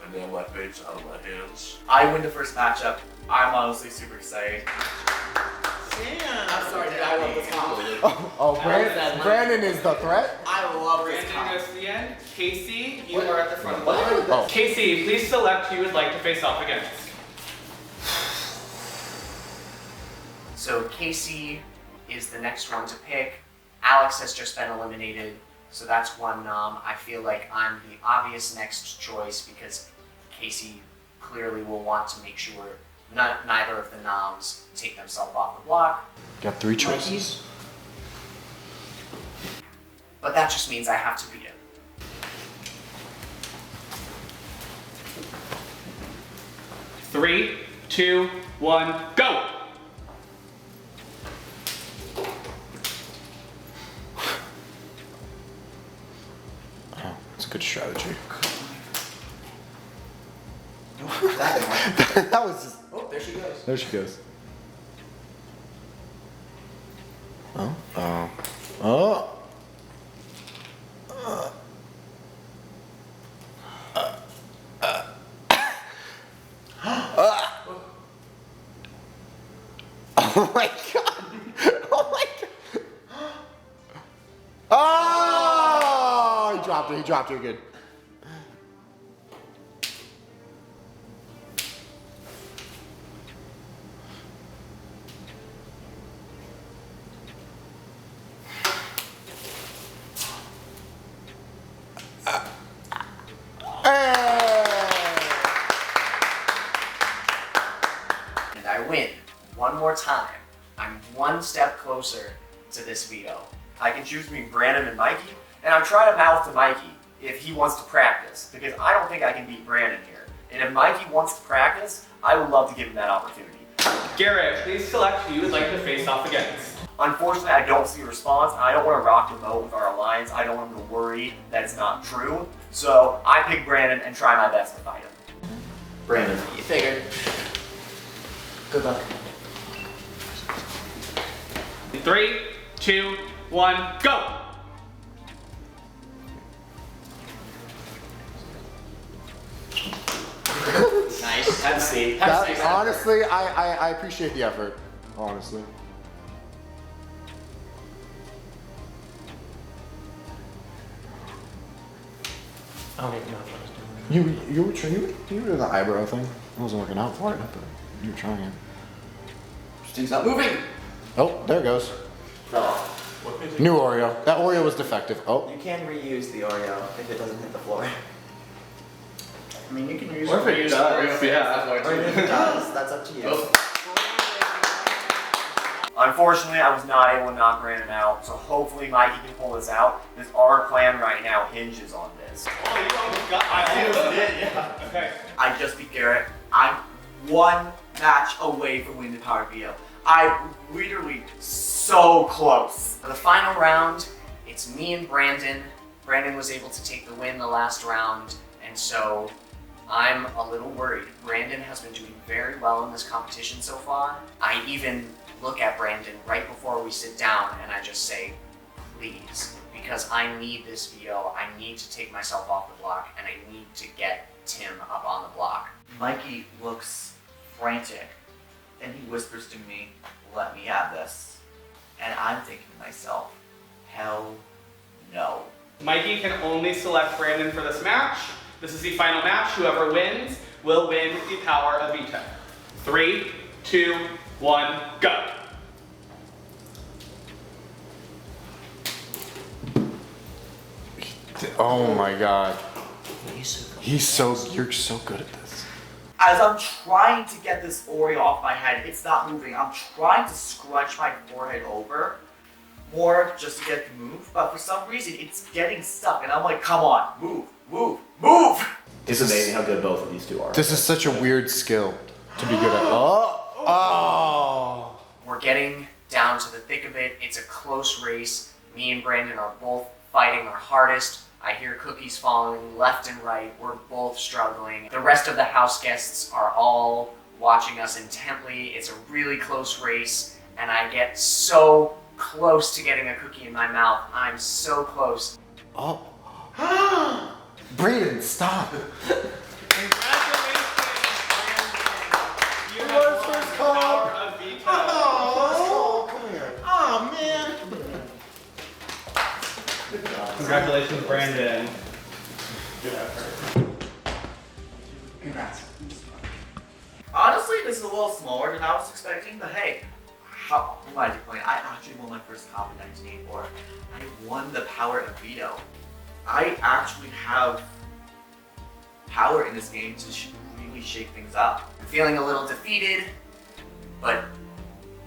and now my fate's out of my hands. I win the first matchup. I'm honestly super excited. Yeah. I'm sorry, I love this combo. Brandon is the threat? I love this Brandon combo. goes to the end. Casey, you are at the front of the line. Oh. Casey, please select who you would like to face off against. So Casey is the next one to pick. Alex has just been eliminated, so that's one nom. I feel like I'm the obvious next choice because Casey clearly will want to make sure neither of the noms take themselves off the block. Got 3 choices. But that just means I have to beat him. Three, 2, 1, go! That's a good strategy. That That was just. Oh, there she goes. There she goes. Oh. Oh. Oh. Oh my god! Oh my god! Oh! He dropped it. He dropped it. Good. And I win. One more time. I'm one step closer to this veto. I can choose between Brandon and Mikey, and I'm trying to mouth to Mikey if he wants to practice, because I don't think I can beat Brandon here. And if Mikey wants to practice, I would love to give him that opportunity. Garrett, please select who you would like to face off against. Unfortunately, I don't see a response, and I don't want to rock the boat with our alliance. I don't want him to worry that it's not true. So I pick Brandon and try my best to fight him. Brandon, you figured. Good luck. 3, 2, 1, go! Nice. Have a seat. That, honestly, I appreciate the effort. Honestly. I don't even know if I was doing it. You were doing the eyebrow thing. It wasn't working out for it, but you were trying it. This thing's not moving. Oh, there it goes. New Oreo. That Oreo was defective. Oh. You can reuse the Oreo if it doesn't hit the floor. I mean, you can use Or if it does, yeah. Or even if it does, that's up to you. Oh. Unfortunately, I was not able to knock Brandon out, so hopefully Mikey can pull this out. This our plan right now hinges on this. Oh, you almost got I almost did, yeah. Okay. I just beat Garrett. I'm one match away from winning the power veto. I'm literally so close. For the final round, it's me and Brandon Brandon was able to take the win the last round, and so I'm a little worried. Brandon has been doing very well in this competition so far. I even look at Brandon right before we sit down and I just say, please, because I need this veto. I need to take myself off the block and I need to get Tim up on the block. Mikey looks frantic and he whispers to me, let me have this. And I'm thinking to myself, hell no. Mikey can only select Brandon for this match. This is the final match. Whoever wins will win the power of veto. 3, 2, 1, go. Oh my god. You're so good at this. As I'm trying to get this Oreo off my head, it's not moving. I'm trying to scrunch my forehead over more just to get it to move, but for some reason it's getting stuck and I'm like, come on, move, move, move! It's amazing how good both of these two are. This is such a weird skill to be good at. Oh! We're getting down to the thick of it. It's a close race. Me and Brandon are both fighting our hardest. I hear cookies falling left and right. We're both struggling. The rest of the house guests are all watching us intently. It's a really close race, and I get so close to getting a cookie in my mouth. I'm so close. Oh. Brayden, stop. Congratulations, Brandon. You Who have was won first the call? power of veto. Oh, come here. Oh, man. Congratulations, Brandon. Congrats. Honestly, this is a little smaller than I was expecting, but hey, how am I doing? I actually won my first comp in 1984. I won the power of veto. I actually have power in this game to really shake things up. I'm feeling a little defeated, but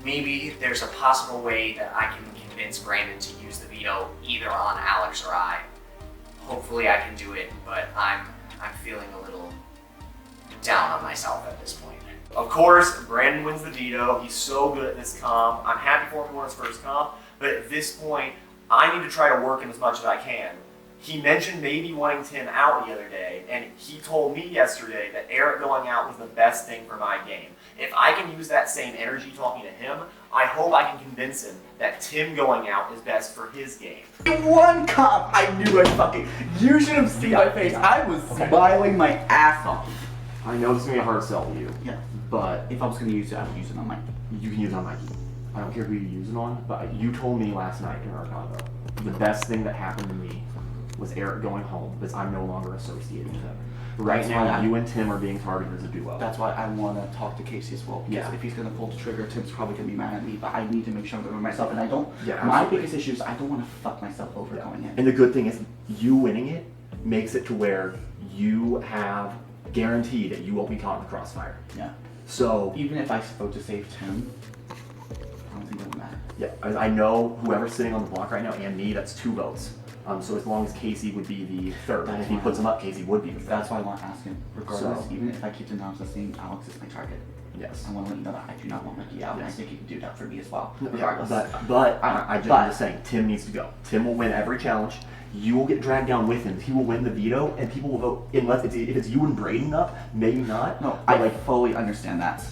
maybe there's a possible way that I can convince Brandon to use the veto either on Alex or I. Hopefully I can do it, but I'm feeling a little down on myself at this point. Of course, Brandon wins the veto. He's so good at this comp. I'm happy for him to win his first comp, but at this point, I need to try to work in as much as I can. He mentioned maybe wanting Tim out the other day, and he told me yesterday that Eric going out was the best thing for my game. If I can use that same energy talking to him, I hope I can convince him that Tim going out is best for his game. One comp, I knew I fucking. You should have seen my face. I was smiling my ass off. I know this is gonna be a hard sell to you, Yeah. but If I was gonna use it, I would use it on my. you can use it on Mikey. I don't care who you use it on, but you told me last night in our convo, the best thing that happened to me was Eric going home because I'm no longer associated with him. Right That's now, why you and Tim are being targeted as a duo. That's why I want to talk to Casey as well. Because Yeah. if he's gonna pull the trigger, Tim's probably gonna be mad at me. But I need to make sure I'm doing myself, and I don't. Yeah, my absolutely. biggest issue is I don't want to fuck myself over going in. And the good thing is, you winning it makes it to where you have guaranteed that you won't be caught in the crossfire. Yeah. So, Even if I vote to save Tim, I don't think it would matter. yeah, I know whoever's sitting on the block right now and me, that's 2 votes. So as long as Casey would be the third, That's if he fine. puts him up, Casey would be the third. That's why I want to ask him. Regardless, So- even if I keep the knobs the same, Alex is my target. Yes. I want to let you know that I do not want Mikey out, and I Yes. think he can do that for me as well. Yeah, Regardless. but I'm just saying, Tim needs to go. Tim will win every challenge. You will get dragged down with him. He will win the veto, and people will vote. Unless if it's you and Braden up, maybe not. No, But I fully understand that.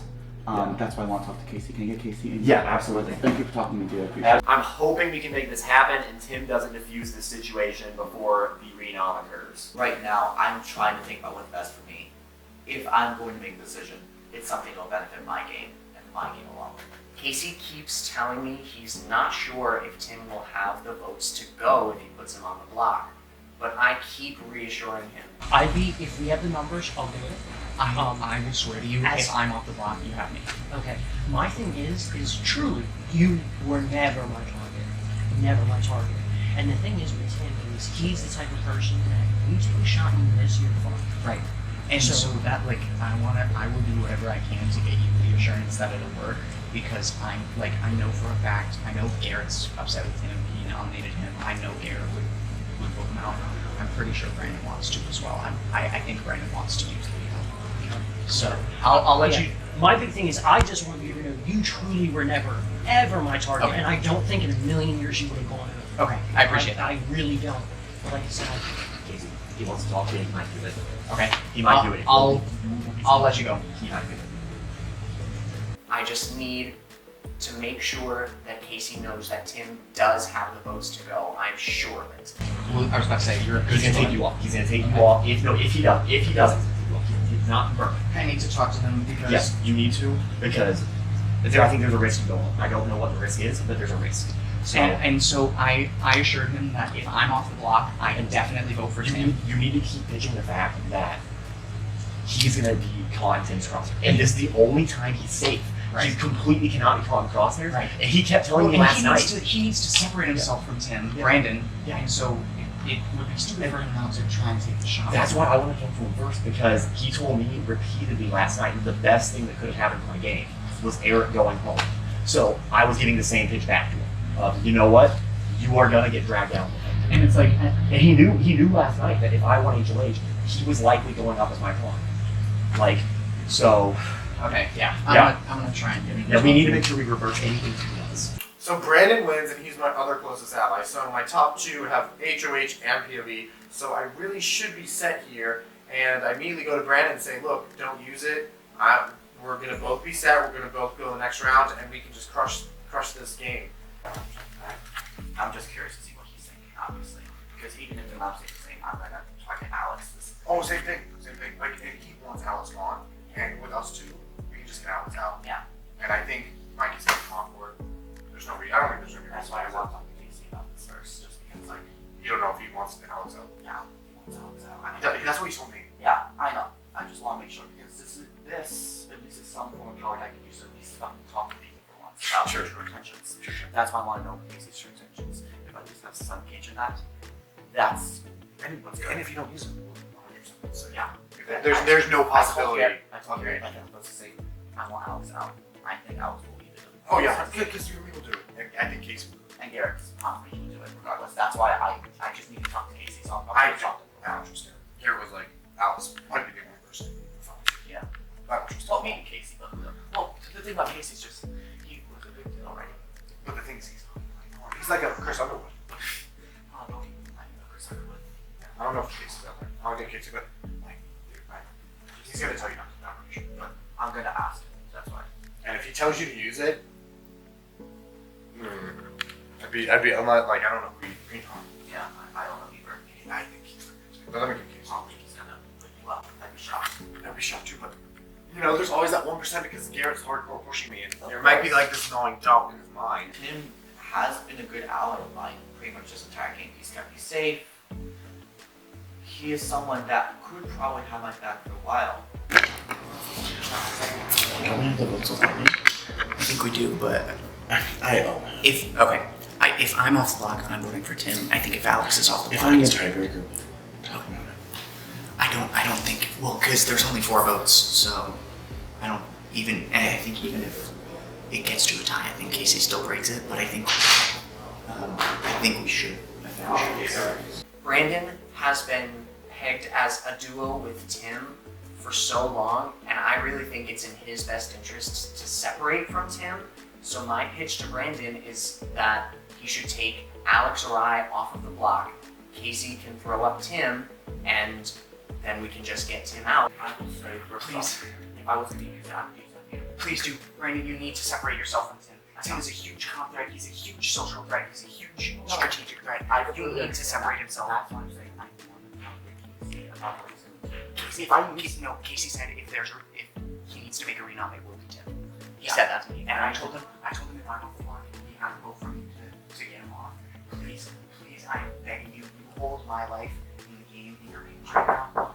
Yeah. That's why I want to talk to Casey. Can I get Casey in? Yeah, absolutely. Thank you for talking to me, dude. I appreciate it. I'm hoping we can make this happen, and Tim doesn't defuse this situation before the renom occurs. Right now, I'm trying to think about what's best for me. If I'm going to make a decision, it's something that'll benefit my game and my game alone. Casey keeps telling me he's not sure if Tim will have the votes to go if he puts him on the block, but I keep reassuring him. If we have the numbers, I'll do it. I will swear to you, As- if I'm off the block, you have me. Okay. My thing is truly, you were never my target. Never my target. And the thing is with him is he's the type of person that if you take a shot and you miss, you're fucked. Right. And So- so that, like, I will do whatever I can to get you the assurance that it'll work, because I know for a fact, I know Garrett's upset with him, he nominated him, I know Garrett would vote him out. I'm pretty sure Brandon wants to as well. I think Brandon wants to use the veto. So, I'll let you... My big thing is I just want you to know you truly were never, ever my target, Okay. and I don't think in a million years you would have gone. Okay, I appreciate that. I really don't. like to say, Casey, if he wants to talk to you, he might do it. Okay. He might do it. I'll let you go. He might do it. I just need to make sure that Casey knows that Tim does have the votes to go. I'm sure of it. Well, I was about to say, you're He's gonna take you off. He's gonna take you off. If doesn't, he's gonna take you off. He's not confirmed. I need to talk to him because... Yes, you need to, because I think there's a risk going on. I don't know what the risk is, but there's a risk. So And so I assured him that if I'm off the block, I can definitely vote for Tim. you need to keep pitching the fact that he's gonna be caught in Tim's crosshair. And this is the only time he's safe. Right. He completely cannot be caught in crosshairs. Right. And he kept telling me last night. He needs to separate himself from Tim, Brandon. Yeah. And so it would be stupid for him not to try and take the shot. That's why I want to come from first, because he told me repeatedly last night that the best thing that could have happened to my game was Eric going home. So I was getting the same pitch back to him. You know what? You are gonna get dragged down. And it's like, and he knew last night that if I won HLH, he was likely going up as my pawn. Like, so. okay, yeah. I'm gonna try and get him. Yeah, we need to make sure we reverse anything he does. So Brandon wins, and he's my other closest ally. So my top two have HOH and POV. So I really should be set here. And I immediately go to Brandon and say, look, don't use it. We're gonna both be set. We're gonna both go the next round, and we can just crush this game. I'm just curious to see what he's thinking, obviously. Because even if the map stays the same, I'm gonna talk to Alex. Oh, same thing. Like, and he wants Alex gone, and with us too, we can just get Alex out. Yeah. And I think Mikey's gonna come on board. There's no reason. I don't think there's no reason. That's why I want to talk to Casey about this first, just because, like, You don't know if he wants Alex out. yeah, he wants Alex out. That's what he told me. Yeah, I know. I just want to make sure because this at least is some form of power I can use to at least fucking talk to people for once about Sure. true intentions. That's why I want to know Casey's true intentions. If I just have some Cage in that, that's Anyone's good. And if you don't use him, we'll 100% say. yeah. There's no possibility. I told you, like, let's just say I want Alex out. I think Alex will leave it. Oh yeah, because you will do it. And I think Casey will. And Garrett's confident he'll do it regardless. That's why I just need to talk to Casey. So I'm I going to talk to him. don't trust him. Garrett was like, Alex might be the only person. Yeah. I don't trust him. Well, maybe Casey, but the thing about Casey is just he was a big deal already. But the thing is, he's like a Chris Underwood. I don't know if I know Chris Underwood. I don't know if Casey's out there. I don't think Casey, but like, he's gonna tell you not to dominate. But I'm gonna ask him. That's why. And if he tells you to use it, I'm not like, I don't know, green hawk. Yeah, I don't know either. I think he's but let me get Casey. I don't think he's gonna put you up. I'd be shocked. I'd be shocked too, but there's always that 1% because Garrett's hardcore pushing me, and there might be like this gnawing doubt in his mind. Tim has been a good ally of mine pretty much this entire game. He's kept me safe. He is someone that could probably have my back for a while. Don't we have the votes without me? I think we do, but if I'm off the block, I'm voting for Tim. I think if Alex is off the block, If I'm a tiebreaker, talk about it. I don't think. Well, because there's only 4 votes, so I don't even. And I think even if it gets to a tie, I think Casey still breaks it. But I think we should. Brandon has been pegged as a duo with Tim for so long, and I really think it's in his best interest to separate from Tim. So my pitch to Brandon is that he should take Alex or I off of the block. Casey can throw up Tim, and then we can just get Tim out. I will say, Please. if I was to be exactly Please do. Brandon, you need to separate yourself from Tim. Tim is a huge comp threat, he's a huge social threat, he's a huge strategic threat. You need to separate himself. That's why I'm saying I want to talk to Casey about what he's going to do. Casey said if he needs to make a renom, it will be Tim. He said that to me, and I told him if I'm off the block, he had to vote for me to get him off. Please, I'm begging you, you hold my life in the game in your hands right now.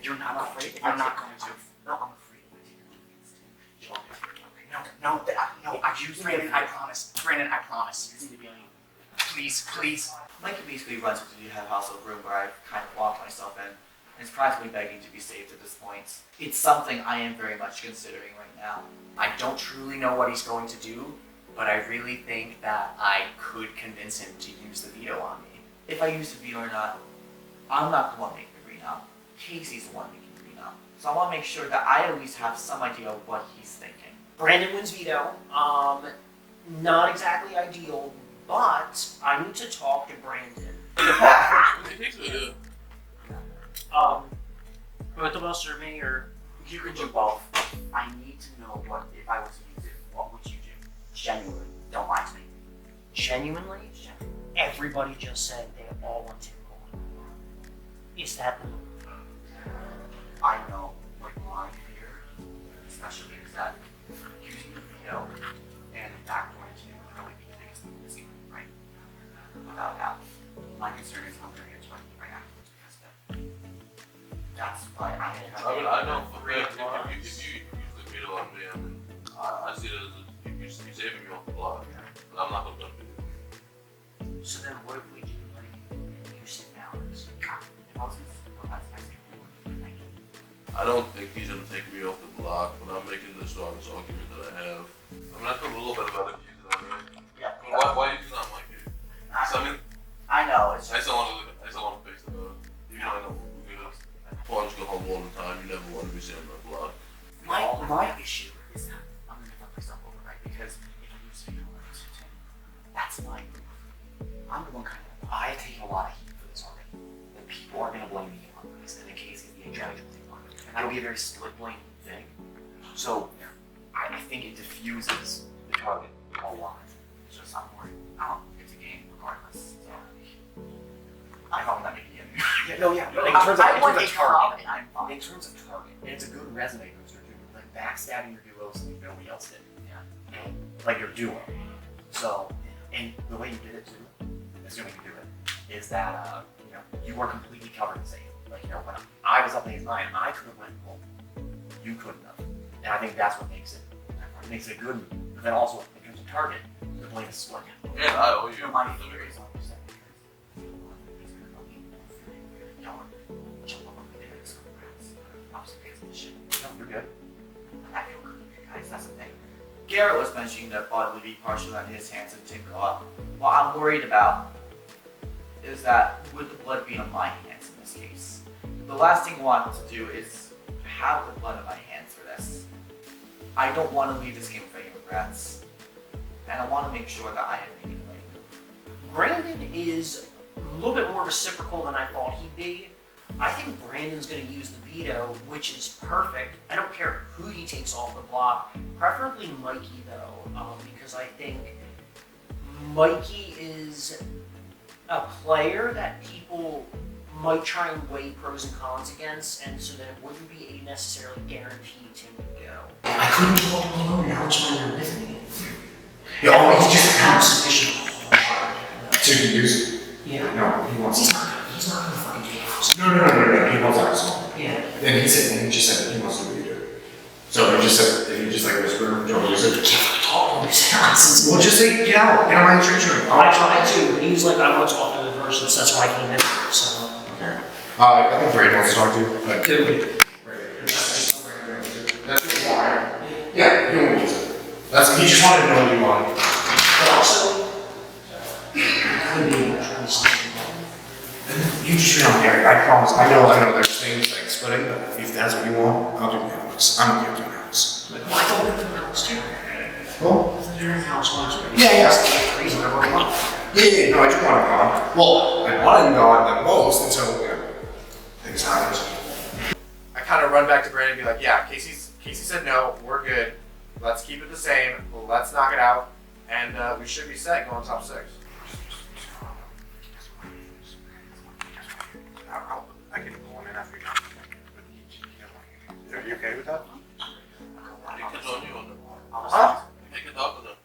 You're not afraid. You're not going to. No, I'm afraid. No. Brandon, I promise. Brandon, I promise. Please. Mikey basically runs into the house of room where I've kind of locked myself in. And is practically begging to be saved at this point. It's something I am very much considering right now. I don't truly know what he's going to do, but I really think that I could convince him to use the veto on me. If I use the veto or not, I'm not the one making the renom. Casey's the one making the renom. So I want to make sure that I at least have some idea of what he's thinking. Brandon wins veto. Not exactly ideal, but I need to talk to Brandon It takes it, Both of us or me, or You could do both. I need to know what, if I was to use it, what would you do? Genuinely, don't lie to me. genuinely, everybody just said they all want to go. Is that the move? I know what my fear, especially is that using the veto and backdoor to would probably be the biggest thing in this game, right? Without doubt. My concern is how they're going to try right afterwards because of that. That's why I had I know for fact, if you use the veto on me, I mean, I see it as you're saving me off the block, but I'm not going to dump it. So then what if we do like use it balance? I don't think he's going to take me off the block when I'm making the strongest argument that I have. I mean, I feel a little bit about it, anyway. Yeah. I mean, why do you not like it? So, I mean, I know, it's I just... still want to fix it though. Even though I know because Paige go home all the time, you never want to be sitting on the block. My issue is that I'm going to fuck myself over, right? Because if I use veto that's my move. I'm the one kind of... I take a lot of heat for this already. And people are going to blame me on this, and in case it's the judge will take on it. And that'll be a very split blame thing. So, I think it diffuses the target a lot. It's just, I'm worried. It's a game regardless. So, I thought that maybe yeah, no, yeah. But in terms of target, in terms of target, and it's a good resume booster too. Like backstabbing your duos and nobody else did. Yeah. Like your duo. So, and the way you did it too, assuming you do it, is that you were completely covered in safe. Like when I was up against mine, I could have went home. You couldn't have. And I think that's what makes it a good move. But then also in terms of target, the blame is split. Yeah, I owe you. My theory is no, you're good. I feel good, guys. That's the thing. Garrett was mentioning that blood would be partially on his hands and tinker up. What I'm worried about is that with the blood being on my hands in this case, the last thing I want to do is have the blood on my hands for this. I don't want to leave this game with any regrets, and I want to make sure that I am making the right move. Brandon is a little bit more reciprocal than I thought he'd be. I think Brandon's going to use the veto, which is perfect. I don't care who he takes off the block, preferably Mikey though, because I think Mikey is a player that people might try and weigh pros and cons against, and so that it wouldn't be a necessarily guaranteed to go. I couldn't keep up alone, now it's when you're with me. He always just has sufficient to use. Yeah. No, he wants. He's not gonna fucking do it. No. He wants ours. Yeah. And he just said he wants to redo it. So he just said, if you just like whisper, don't use it. Talk to his nonsense. Well, just say, get out of my treasure. I tried to, but he was like, I want to talk to the person, so that's why I came in. So. Okay. I think Braden wants to talk to you. But Dude. That's what you want, right? Yeah, he won't use it. He just wanted to know what you want. But also, I could be trying something. You just read on Gary, I promise. I know there's things like splitting, but if that's what you want, I'll do Alex. I'm okay with doing Alex. Why don't we do the house too? Well, They're in house once. yeah. Crazy, they're working on. Yeah, no, I just want him gone. Well, I want him gone the most until, things happen. I kind of run back to Brandon and be like, yeah, Casey said no, we're good. Let's keep it the same. Let's knock it out. And we should be set going top 6. I can pull him in after you're done. Are you okay with that? Make it on you on them. Huh? Make it up on them.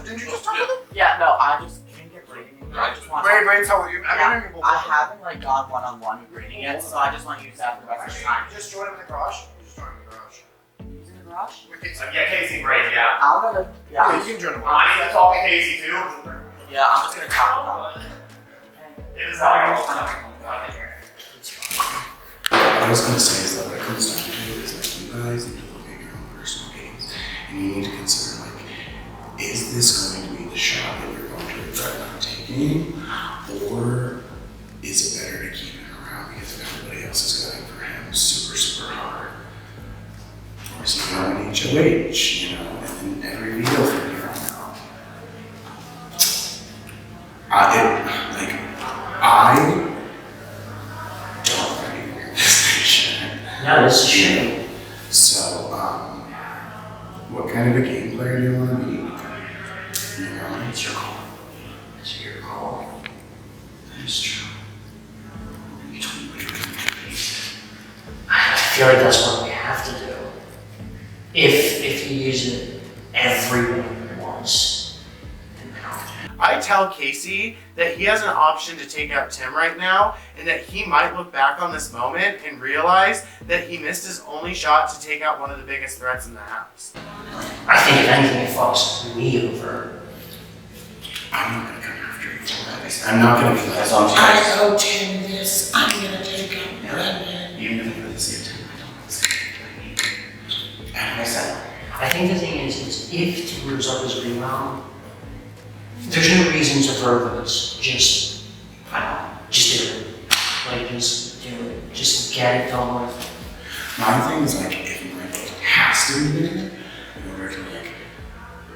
Didn't you just talk with him? Yeah, no, I just can't get Brandon. I just want Braden's how you. I haven't like gone one-on-one with Brandon yet, so I just want to use that for the rest of the time. Just join him in the garage. Just join him in the garage. He's in the garage? With Casey. Yeah, Casey, Braden, yeah. I'm gonna, Yeah, you can join him. I need to talk to Casey too. yeah, I'm just gonna talk about it. It is how What I was going to say is that what it comes down to is like you guys need to look at your own personal games and you need to consider like, is this going to be the shot that you're going to regret not taking, or is it better to keep him around because everybody else is going for him super hard? Or is he going an HOH, and then every video from here on out? I That is a shame. So, what kind of a game player do you want to be? You know, It's your call. It's your call. that is true. You told me what you were going to be. I feel like that's what we have to do. If you use it everyone wants, then how? I tell Casey that he has an option to take out Tim right now, and that he might look back on this moment and realize that he missed his only shot to take out one of the biggest threats in the house. I think if anything, it fucks me over. I'm not going to come after you for this. I'm not going to be like, I owe Tim this. I'm gonna take out Brendan. even if I the same time, I don't know what's going to be. And I said, I think the thing is if Tim moves up his rebound, there's no reason to throw this. Just, I don't know, just do it. Like, just do it. Just get it done with. my thing is like, if my vote has to be there in order to like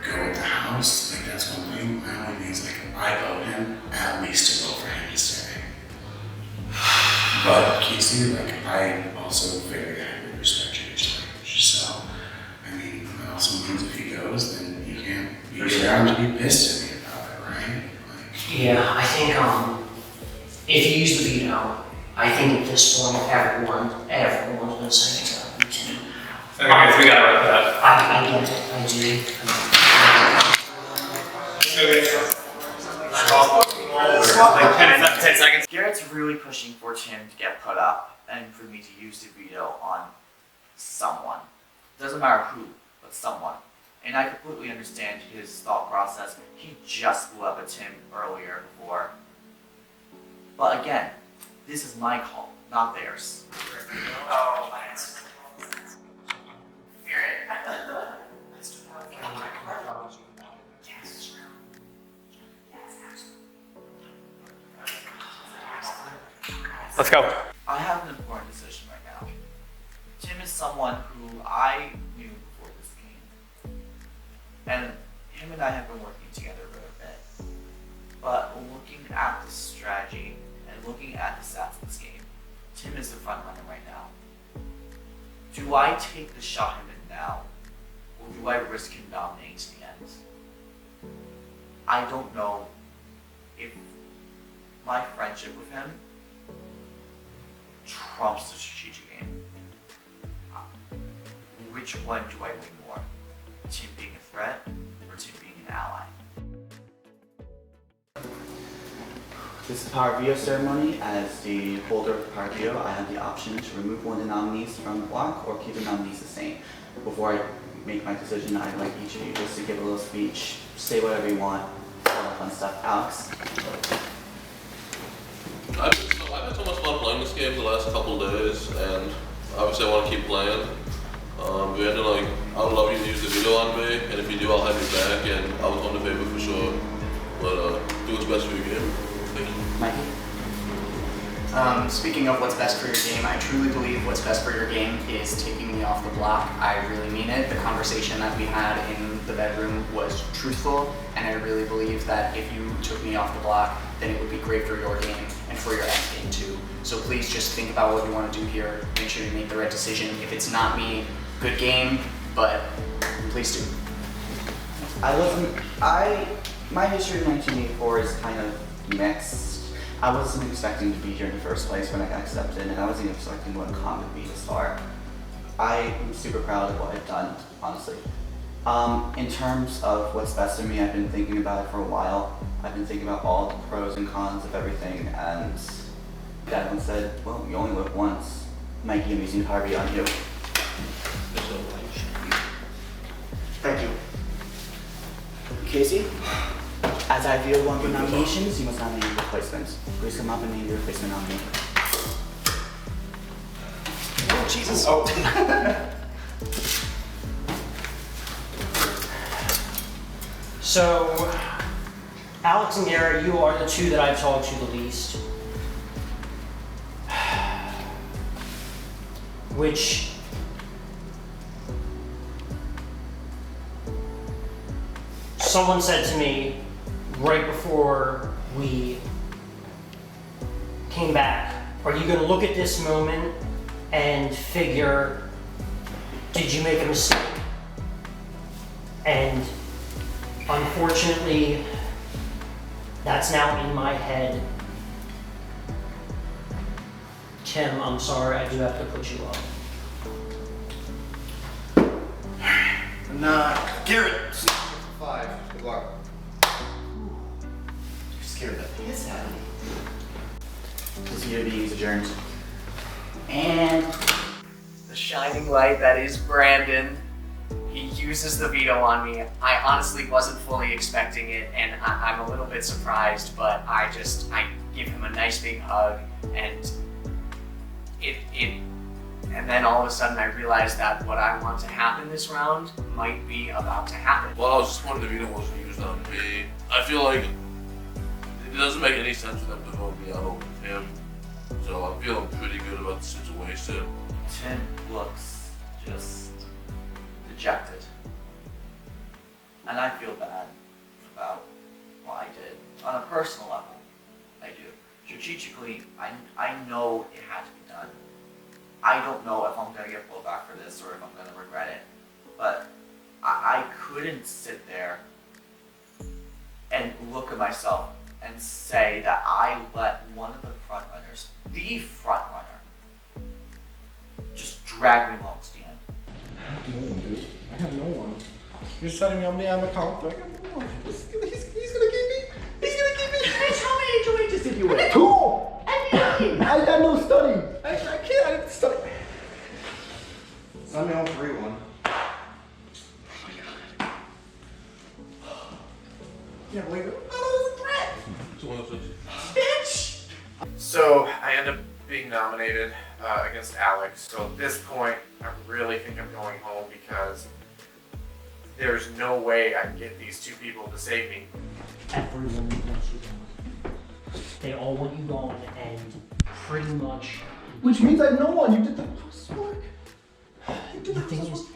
go with the house, like that's one thing. My only thing is like, I owe him at least a vote for him to stay. But Casey, like, I also very highly respect your change. So, I mean, that also means if he goes, then you can't be around to be pissed at me about it, right? Like, Yeah, I think if you use the veto, I think at this point everyone's been saying it's gonna be Tim. Okay, guys, we gotta wrap it up. I get it, I do. Like 10 seconds. Garrett's really pushing for Tim to get put up and for me to use the veto on someone. Doesn't matter who, but someone. And I completely understand his thought process. He just blew up at Tim earlier before. But again, this is my call, not theirs. Oh, Let's go. I have an important decision right now. Tim is someone who I knew before this game. And him and I have been working together for a bit. But looking at the strategy and looking at the stats of this game, Tim is the front runner right now. Do I take the shot him in now? Or do I risk him dominating to the end? I don't know if my friendship with him trumps the strategic game. Which one do I win more? Tim being a threat or Tim being an ally? This is the Power Veto ceremony. As the holder of the Power Veto, I have the option to remove one of the nominees from the block or keep the nominees the same. Before I make my decision, I'd like each of you just to give a little speech, say whatever you want, all that fun stuff. Alex? I've had so much fun playing this game the last couple of days, and obviously I want to keep playing. Brandon, like, I would love you to use the veto on me, and if you do, I'll have you back, and I was on the favor for sure. But do what's best for your game. Thank you. Mikey? Speaking of what's best for your game, I truly believe what's best for your game is taking me off the block. I really mean it. The conversation that we had in the bedroom was truthful, and I really believe that if you took me off the block, then it would be great for your game and for your end game too. So please just think about what you want to do here. Make sure you make the right decision. If it's not me, good game, but please do. My history of 1984 is kind of mixed. I wasn't expecting to be here in the first place when I got accepted, and I wasn't expecting what con would be this far. I am super proud of what I've done, honestly. In terms of what's best for me, I've been thinking about it for a while. I've been thinking about all the pros and cons of everything, and Dad once said, well, you only live once. Mikey, I'm using Harvey on you. Thank you. Casey, as I feel one good nominations, you must nominate your replacement. Please come up and name your replacement nominee. Oh, Jesus. Oh. So, Alex and Garrett, you are the two that I've talked to the least. Which someone said to me right before we came back, are you going to look at this moment and figure, did you make a mistake? And unfortunately, that's now in my head. Tim, I'm sorry, I do have to put you up. And Garrett, 5. Good luck. You're scared the piss out of me. Proceed to use adjourned. And The shining light that is Brandon. He uses the veto on me. I honestly wasn't fully expecting it, and I'm a little bit surprised, but I give him a nice big hug, and and then all of a sudden I realized that what I want to happen this round might be about to happen. Well, I was disappointed the veto wasn't used on me. I feel like it doesn't make any sense for them to vote me out over him, so I'm feeling pretty good about the situation. Tim looks just dejected. And I feel bad about what I did. On a personal level, I do. Strategically, I know it had to be done. I don't know if I'm gonna get blowback for this or if I'm gonna regret it. But I couldn't sit there and look at myself and say that I let one of the front runners, the front runner, just drag me along to the end. No one, dude. I have no one. You're setting me up. I'm a comp. I got no one. He's gonna keep me. He's gonna keep me. Bitch, how many HOHs did you win? 2! I got no study. I can't. I didn't study. Send me home 3-1. Yeah, believe it. Oh, that was a threat. Bitch! So I end up being nominated against Alex. So at this point, I really think I'm going home because there's no way I can get these 2 people to save me. Everyone wants you gone. They all want you gone, and pretty much. Which means I have no one. You did the most work. The thing is,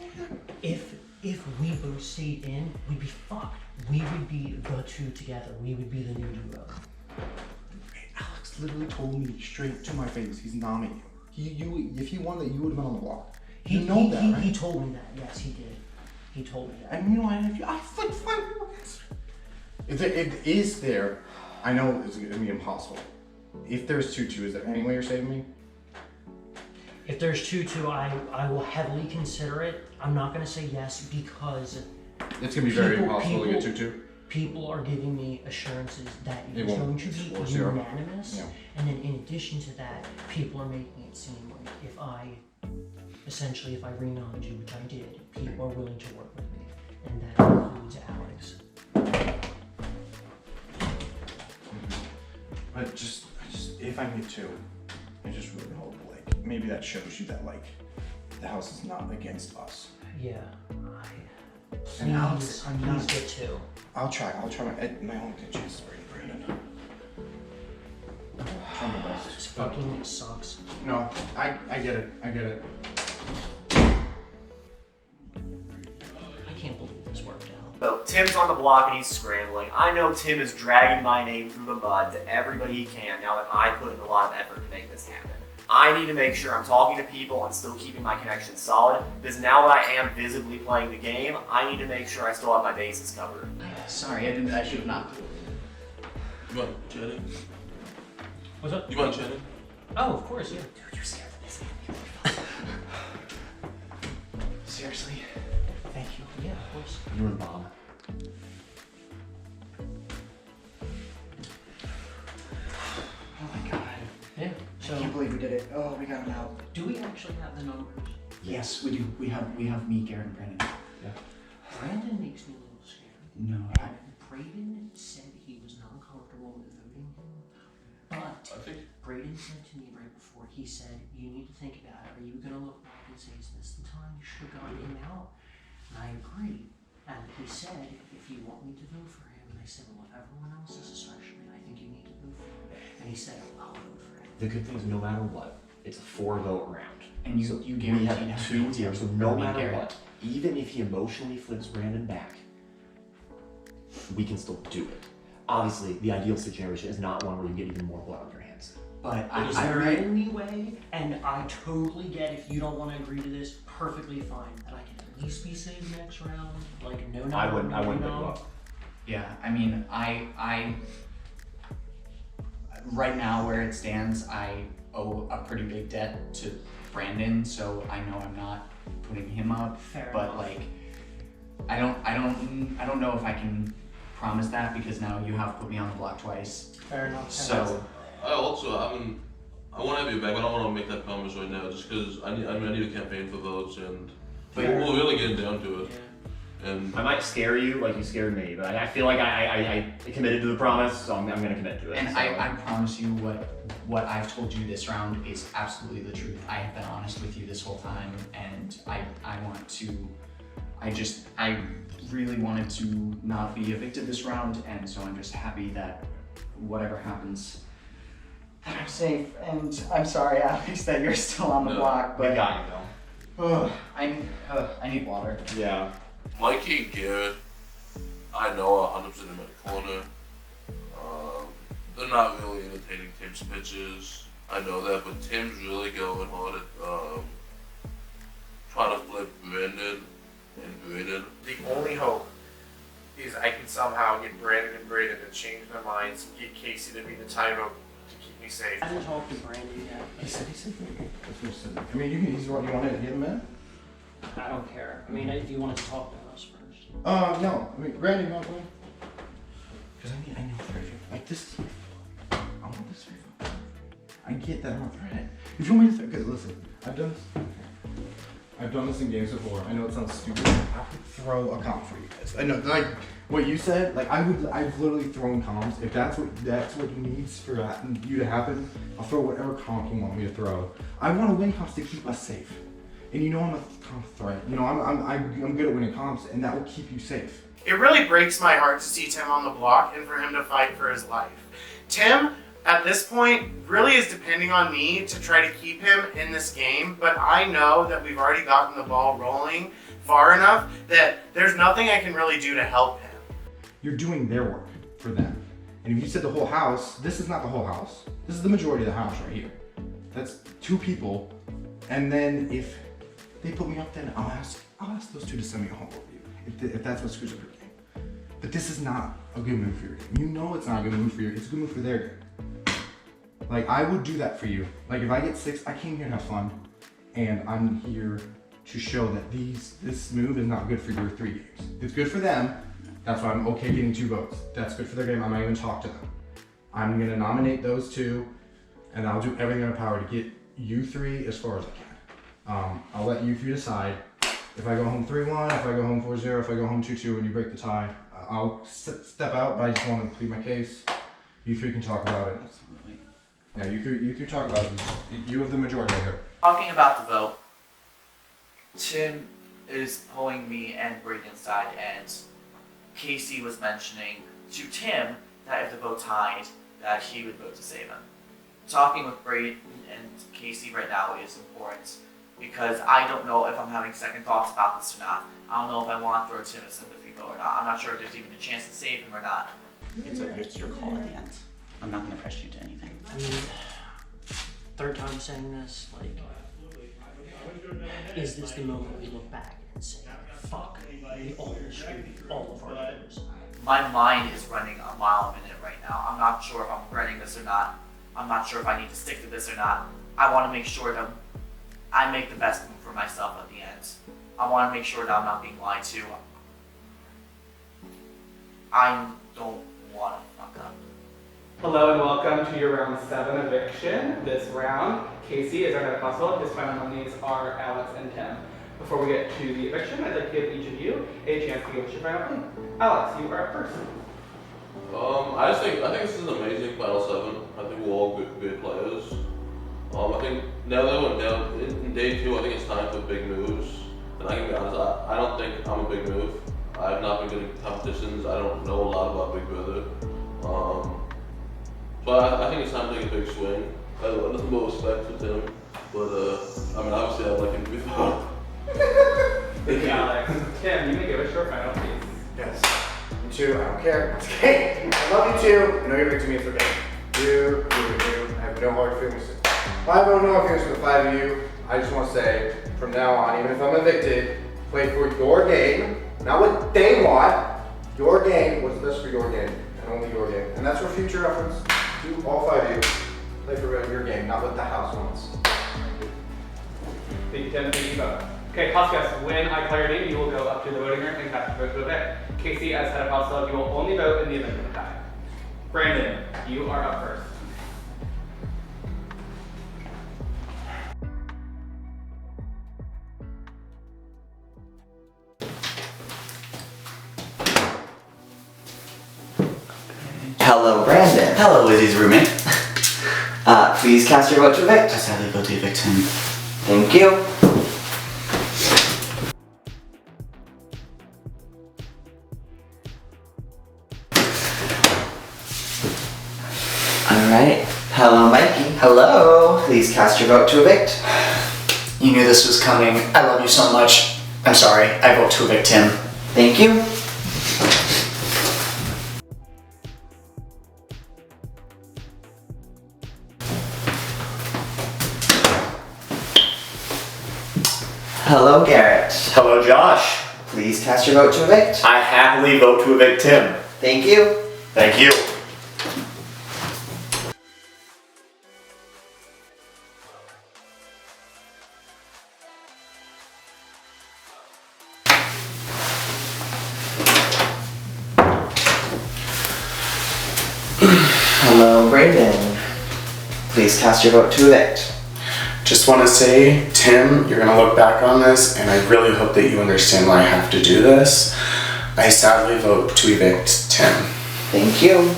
if we both stayed in, we'd be fucked. We would be the 2 together. We would be the new duo. Alex literally told me straight to my face he's nominating you. If he won that, you would have been on the block. You know that, right? He told me that. Yes, he did. He told me that. And you know, I like 5 more. It is there. I know it's gonna be impossible. If there's 2-2, is there any way you're saving me? If there's 2-2, I will heavily consider it. I'm not gonna say yes because it's gonna be very impossible to get 2-2. People are giving me assurances that It it's won't. going to be Or 0. unanimous. Yeah. And then in addition to that, people are making it seem like if I re-nominate you, which I did, people are willing to work with me. And that includes Alex. But just if I get 2, I just really hope maybe that shows you that the house is not against us. Yeah. And Alex, please get 2. I'll try my only chance is Brandon. Try my best. This fucking sucks. No, I get it. I get it. I can't believe this worked out. So Tim's on the block and he's scrambling. I know Tim is dragging my name through the mud to everybody he can now that I put in a lot of effort to make this happen. I need to make sure I'm talking to people and still keeping my connection solid, because now that I am visibly playing the game, I need to make sure I still have my bases covered. Sorry, I should have not. You want Channing? What's up? You want Channing? Oh, of course, yeah. Dude, you're scared of this. Seriously? Thank you. Yeah, of course. You and Bob. Oh my god. Yeah. So I can't believe we did it. Oh, we got him out. do we actually have the numbers? Yes, we do. We have me, Garrett, and Brandon. Yeah. Brandon makes me a little scared. No. Braden said he was not comfortable with voting him, but Braden said to me right before, he said, you need to think about it. Are you going to look back and say, is this the time you should have gotten him out? And I agreed. And he said, if you want me to vote for him, and I said, well, if everyone else is especially, I think you need to vote for him. And he said, I'll vote for him. The good thing is, no matter what, it's a 4-vote round. And you we have 2 here, so no matter Garrett. what, even if he emotionally flips Brandon back, we can still do it. Obviously, the ideal situation is not one where you get even more blood on your hands. but Is there any way, and I totally get if you don't want to agree to this, perfectly fine, that I can at least be saved next round? Like, no, I wouldn't put you up. Yeah, I mean, I right now where it stands, I owe a pretty big debt to Brandon, so I know I'm not putting him up. Fair but enough. like, I don't know if I can promise that because now you have put me on the block twice. Fair enough. So I also, I want to have you back, but I don't want to make that promise right now, just because I need a campaign for votes, and we're really getting down to it. And I might scare you like you scared me, but I feel like I committed to the promise, so I'm gonna commit to it. And so. I promise you what I've told you this round is absolutely the truth. I have been honest with you this whole time, and I want to, I really wanted to not be evicted this round, and so I'm just happy that whatever happens, that I'm safe. And I'm sorry, Alex, that you're still on the block, but we got you though. I need water. Yeah. Mikey and Garrett, I know 100% in my corner. They're not really entertaining Tim's pitches. I know that, but Tim's really going hard at trying to flip Brandon and Braden. The only hope is I can somehow get Brandon and Braden to change their minds and get Casey to be the timeout to keep me safe. I haven't talked to Brandon yet. He said that's what he said. I mean, he's what you want to get him in? I don't care. I mean, if you wanted to talk to us first. No. I mean, Brandon, you want to play? Because I know like this. I want this favor. I get that I'm a threat. If you want me to because listen, I've done this in games before. I know it sounds stupid. I would throw a comp for you guys. I know, like what you said. Like I've literally thrown comps. If that's what needs for you to happen, I'll throw whatever comp you want me to throw. I want to win comps to keep us safe. And you know I'm a comp threat. You know I'm good at winning comps, and that will keep you safe. It really breaks my heart to see Tim on the block and for him to fight for his life. Tim, at this point, really is depending on me to try to keep him in this game, but I know that we've already gotten the ball rolling far enough that there's nothing I can really do to help him. You're doing their work for them. And if you said the whole house, this is not the whole house. This is the majority of the house right here. That's 2 people. And then if they put me up, then I'll ask those 2 to send me a home review if that's what screws up your game. But this is not a good move for your game. You know it's not a good move for you. It's a good move for their game. Like, I would do that for you. Like, if I get 6, I came here to have fun, and I'm here to show that this move is not good for your 3 games. It's good for them. That's why I'm okay getting 2 votes. That's good for their game. I might even talk to them. I'm gonna nominate those 2, and I'll do everything in my power to get you 3 as far as I can. I'll let you 3 decide. If I go home 3-1, if I go home 4-0, if I go home 2-2, and you break the tie, I'll step out. But I just want to plead my case. You 3 can talk about it. Absolutely. Yeah, you can talk about it. You have the majority here. Talking about the vote, Tim is pulling me and Braden's side, and Casey was mentioning to Tim that if the vote tied, that he would vote to save him. Talking with Braden and Casey right now is important because I don't know if I'm having second thoughts about this or not. I don't know if I want to throw Tim a sympathy vote or not. I'm not sure if there's even a chance to save him or not. It's your call at the end. I'm not gonna press you to anything. I mean, 3rd time saying this, like, is this the moment we look back and say, fuck, we all screwed all of our lives? My mind is running a mile a minute right now. I'm not sure if I'm regretting this or not. I'm not sure if I need to stick to this or not. I want to make sure that I make the best move for myself at the end. I want to make sure that I'm not being lied to. I don't want to fuck up. Hello and welcome to your round 7 eviction. This round, Casey is our head consul. His final nominees are Alex and Tim. Before we get to the eviction, I'd like to give each of you a chance to give us your final plea. Alex, you are up first. I think this is an amazing final 7. I think we're all good players. I think now that we're down in day 2, I think it's time for big moves. And I can be honest, I don't think I'm a big move. I've not been good in competitions. I don't know a lot about Big Brother. But I think it's time to take a big swing. I have nothing but respect for Tim. But I mean, obviously I'd like him to be fine. Thank you, Alex. Tim, you may give us your final plea. Yes. You 2, I don't care. It's okay. I love you 2. I know you're victim, it's okay. You. I have no hard feelings. I have no hard feelings for the 5 of you. I just want to say, from now on, even if I'm evicted, play for your game, not what they want. Your game, what's best for your game, and only your game. And that's for future reference to all 5 of you. Play for your game, not what the house wants. Thank you, Tim. Thank you both. Okay, house guests, when I call your name, you will go up to the voting room and cast your vote to evict. Casey, as head of household, you will only vote in the event of a tie. Brandon, you are up first. Hello, Brandon. Hello, Lizzie's roommate. Please cast your vote to evict. I sadly vote to evict him. Thank you. Alright. Hello, Mikey. Hello. Please cast your vote to evict. You knew this was coming. I love you so much. I'm sorry. I vote to evict him. Thank you. Hello, Garrett. Hello, Josh. Please cast your vote to evict. I happily vote to evict Tim. Thank you. Thank you. Hello, Brayden. Please cast your vote to evict. Just want to say, Tim, you're going to look back on this, and I really hope that you understand why I have to do this. I sadly vote to evict Tim. Thank you.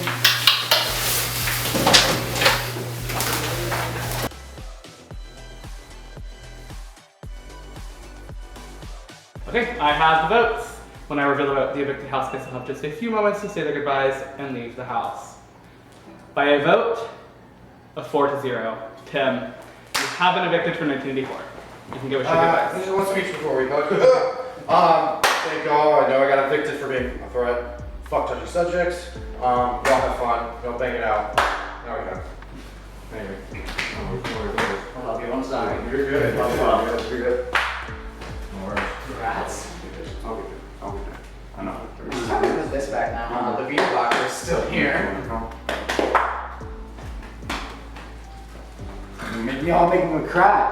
Okay, I have the votes. When I reveal the evicted house guests will have just a few moments to say their goodbyes and leave the house. By a vote of 4-0, Tim, you have been evicted for 1984. You can go with your goodbyes. Just one speech before we vote. Thank y'all. I know I got evicted for being a threat. Fuck touchy subjects. Y'all have fun. Go bang it out. Now we go. Anyway. I'll help you. I'm sorry. You're good. You're good. No worries. Rats. I'll be good. I'll be good. I know. I'm gonna put this back now. The beat blocker is still here. Maybe I'll make him cry.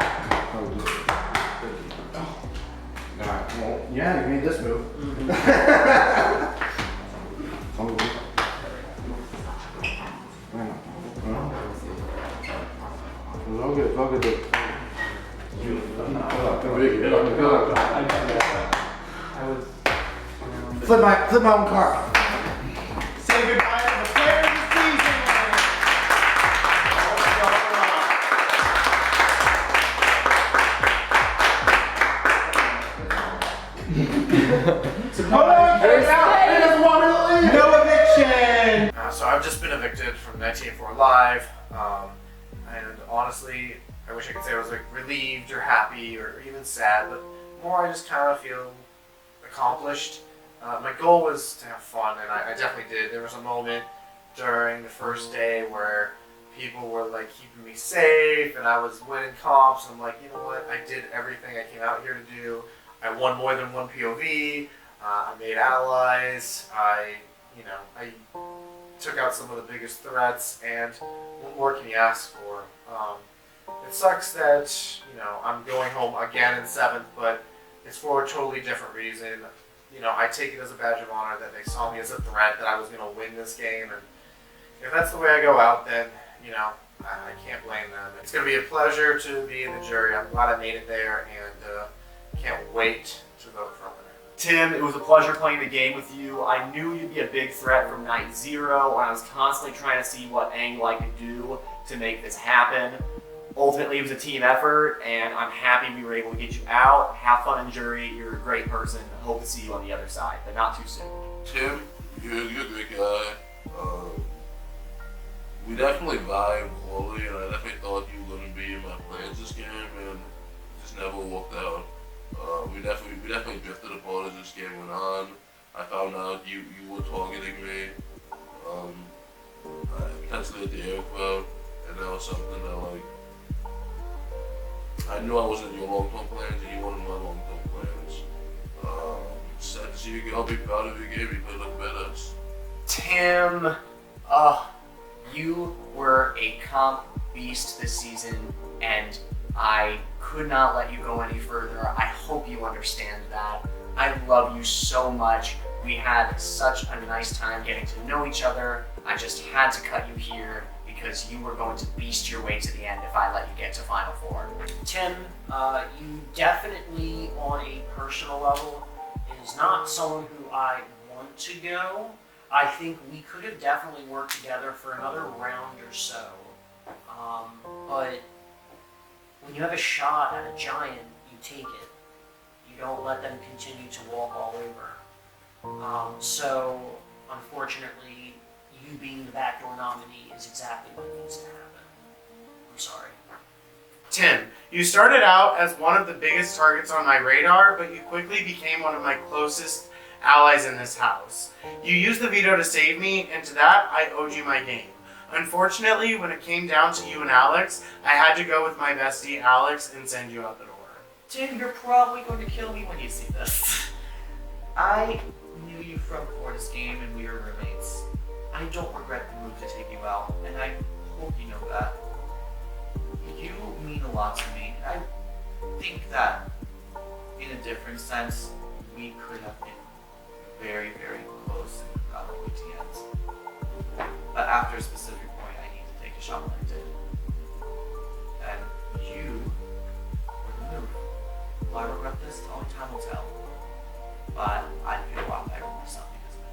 Alright, well, yeah, you made this move. All good. Flip my own car. Say goodbye to the player of the season. No eviction! So I've just been evicted from 1984 Live, and honestly, I wish I could say I was like relieved or happy or even sad, but more I just kind of feel accomplished. My goal was to have fun, and I definitely did. There was a moment during the first day where people were like keeping me safe, and I was winning comps, and I'm like, you know what, I did everything I came out here to do. I won more than one POV, I made allies, I took out some of the biggest threats, and what more can you ask for? It sucks that, I'm going home again in 7th, but it's for a totally different reason. I take it as a badge of honor that they saw me as a threat, that I was going to win this game, and if that's the way I go out, then, I can't blame them. It's going to be a pleasure to be in the jury. I'm glad I made it there, and can't wait to vote for a winner. Tim, it was a pleasure playing the game with you. I knew you'd be a big threat from night 0, and I was constantly trying to see what angle I could do to make this happen. Ultimately, it was a team effort, and I'm happy we were able to get you out. Have fun in jury. You're a great person. Hope to see you on the other side, but not too soon. Tim, you're a great guy. We definitely vibe quality, and I definitely thought you were going to be in my plans this game, and it just never worked out. We definitely drifted apart as this game went on. I found out you were targeting me, potentially at the air crowd. and that was something that like I knew I wasn't in your long-term plans, and you wanted my long-term plans. Sad to see you get all be proud of your game. You could look better. Tim, you were a comp beast this season, and I could not let you go any further. I hope you understand that. I love you so much. We had such a nice time getting to know each other. I just had to cut you here because you were going to beast your way to the end if I let you get to Final Four. Tim, you definitely, on a personal level, is not someone who I want to go. I think we could have definitely worked together for another round or so. But when you have a shot at a giant, you take it. You don't let them continue to walk all over. So, unfortunately, you being the backdoor nominee is exactly what needs to happen. I'm sorry. Tim, you started out as one of the biggest targets on my radar, but you quickly became one of my closest allies in this house. You used the veto to save me, and to that, I owed you my game. Unfortunately, when it came down to you and Alex, I had to go with my bestie, Alex, and send you out the door. Tim, you're probably going to kill me when you see this. I knew you from before this game, and we were roommates. I don't regret the move to take you out, and I hope you know that. You mean a lot to me. I think that, in a different sense, we could have been very, very close and got all the way to the end. But after a specific point, I need to take a shot when I did. And you were the move. Will I regret this? Only time will tell. But I feel a lot better when something has been.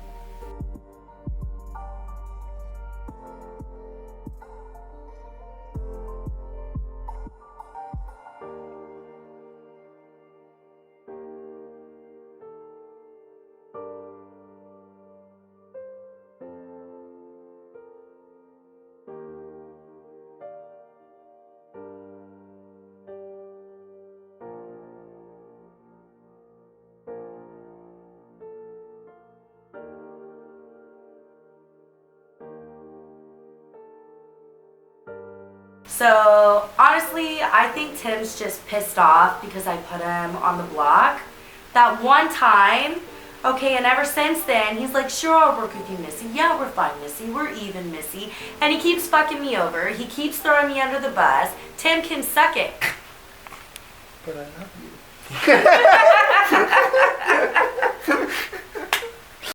So honestly, I think Tim's just pissed off because I put him on the block that one time. Okay, and ever since then, he's like, sure, I'll work with you, Missy. Yeah, we're fine, Missy. We're even, Missy. And he keeps fucking me over. He keeps throwing me under the bus. Tim can suck it. But I love you.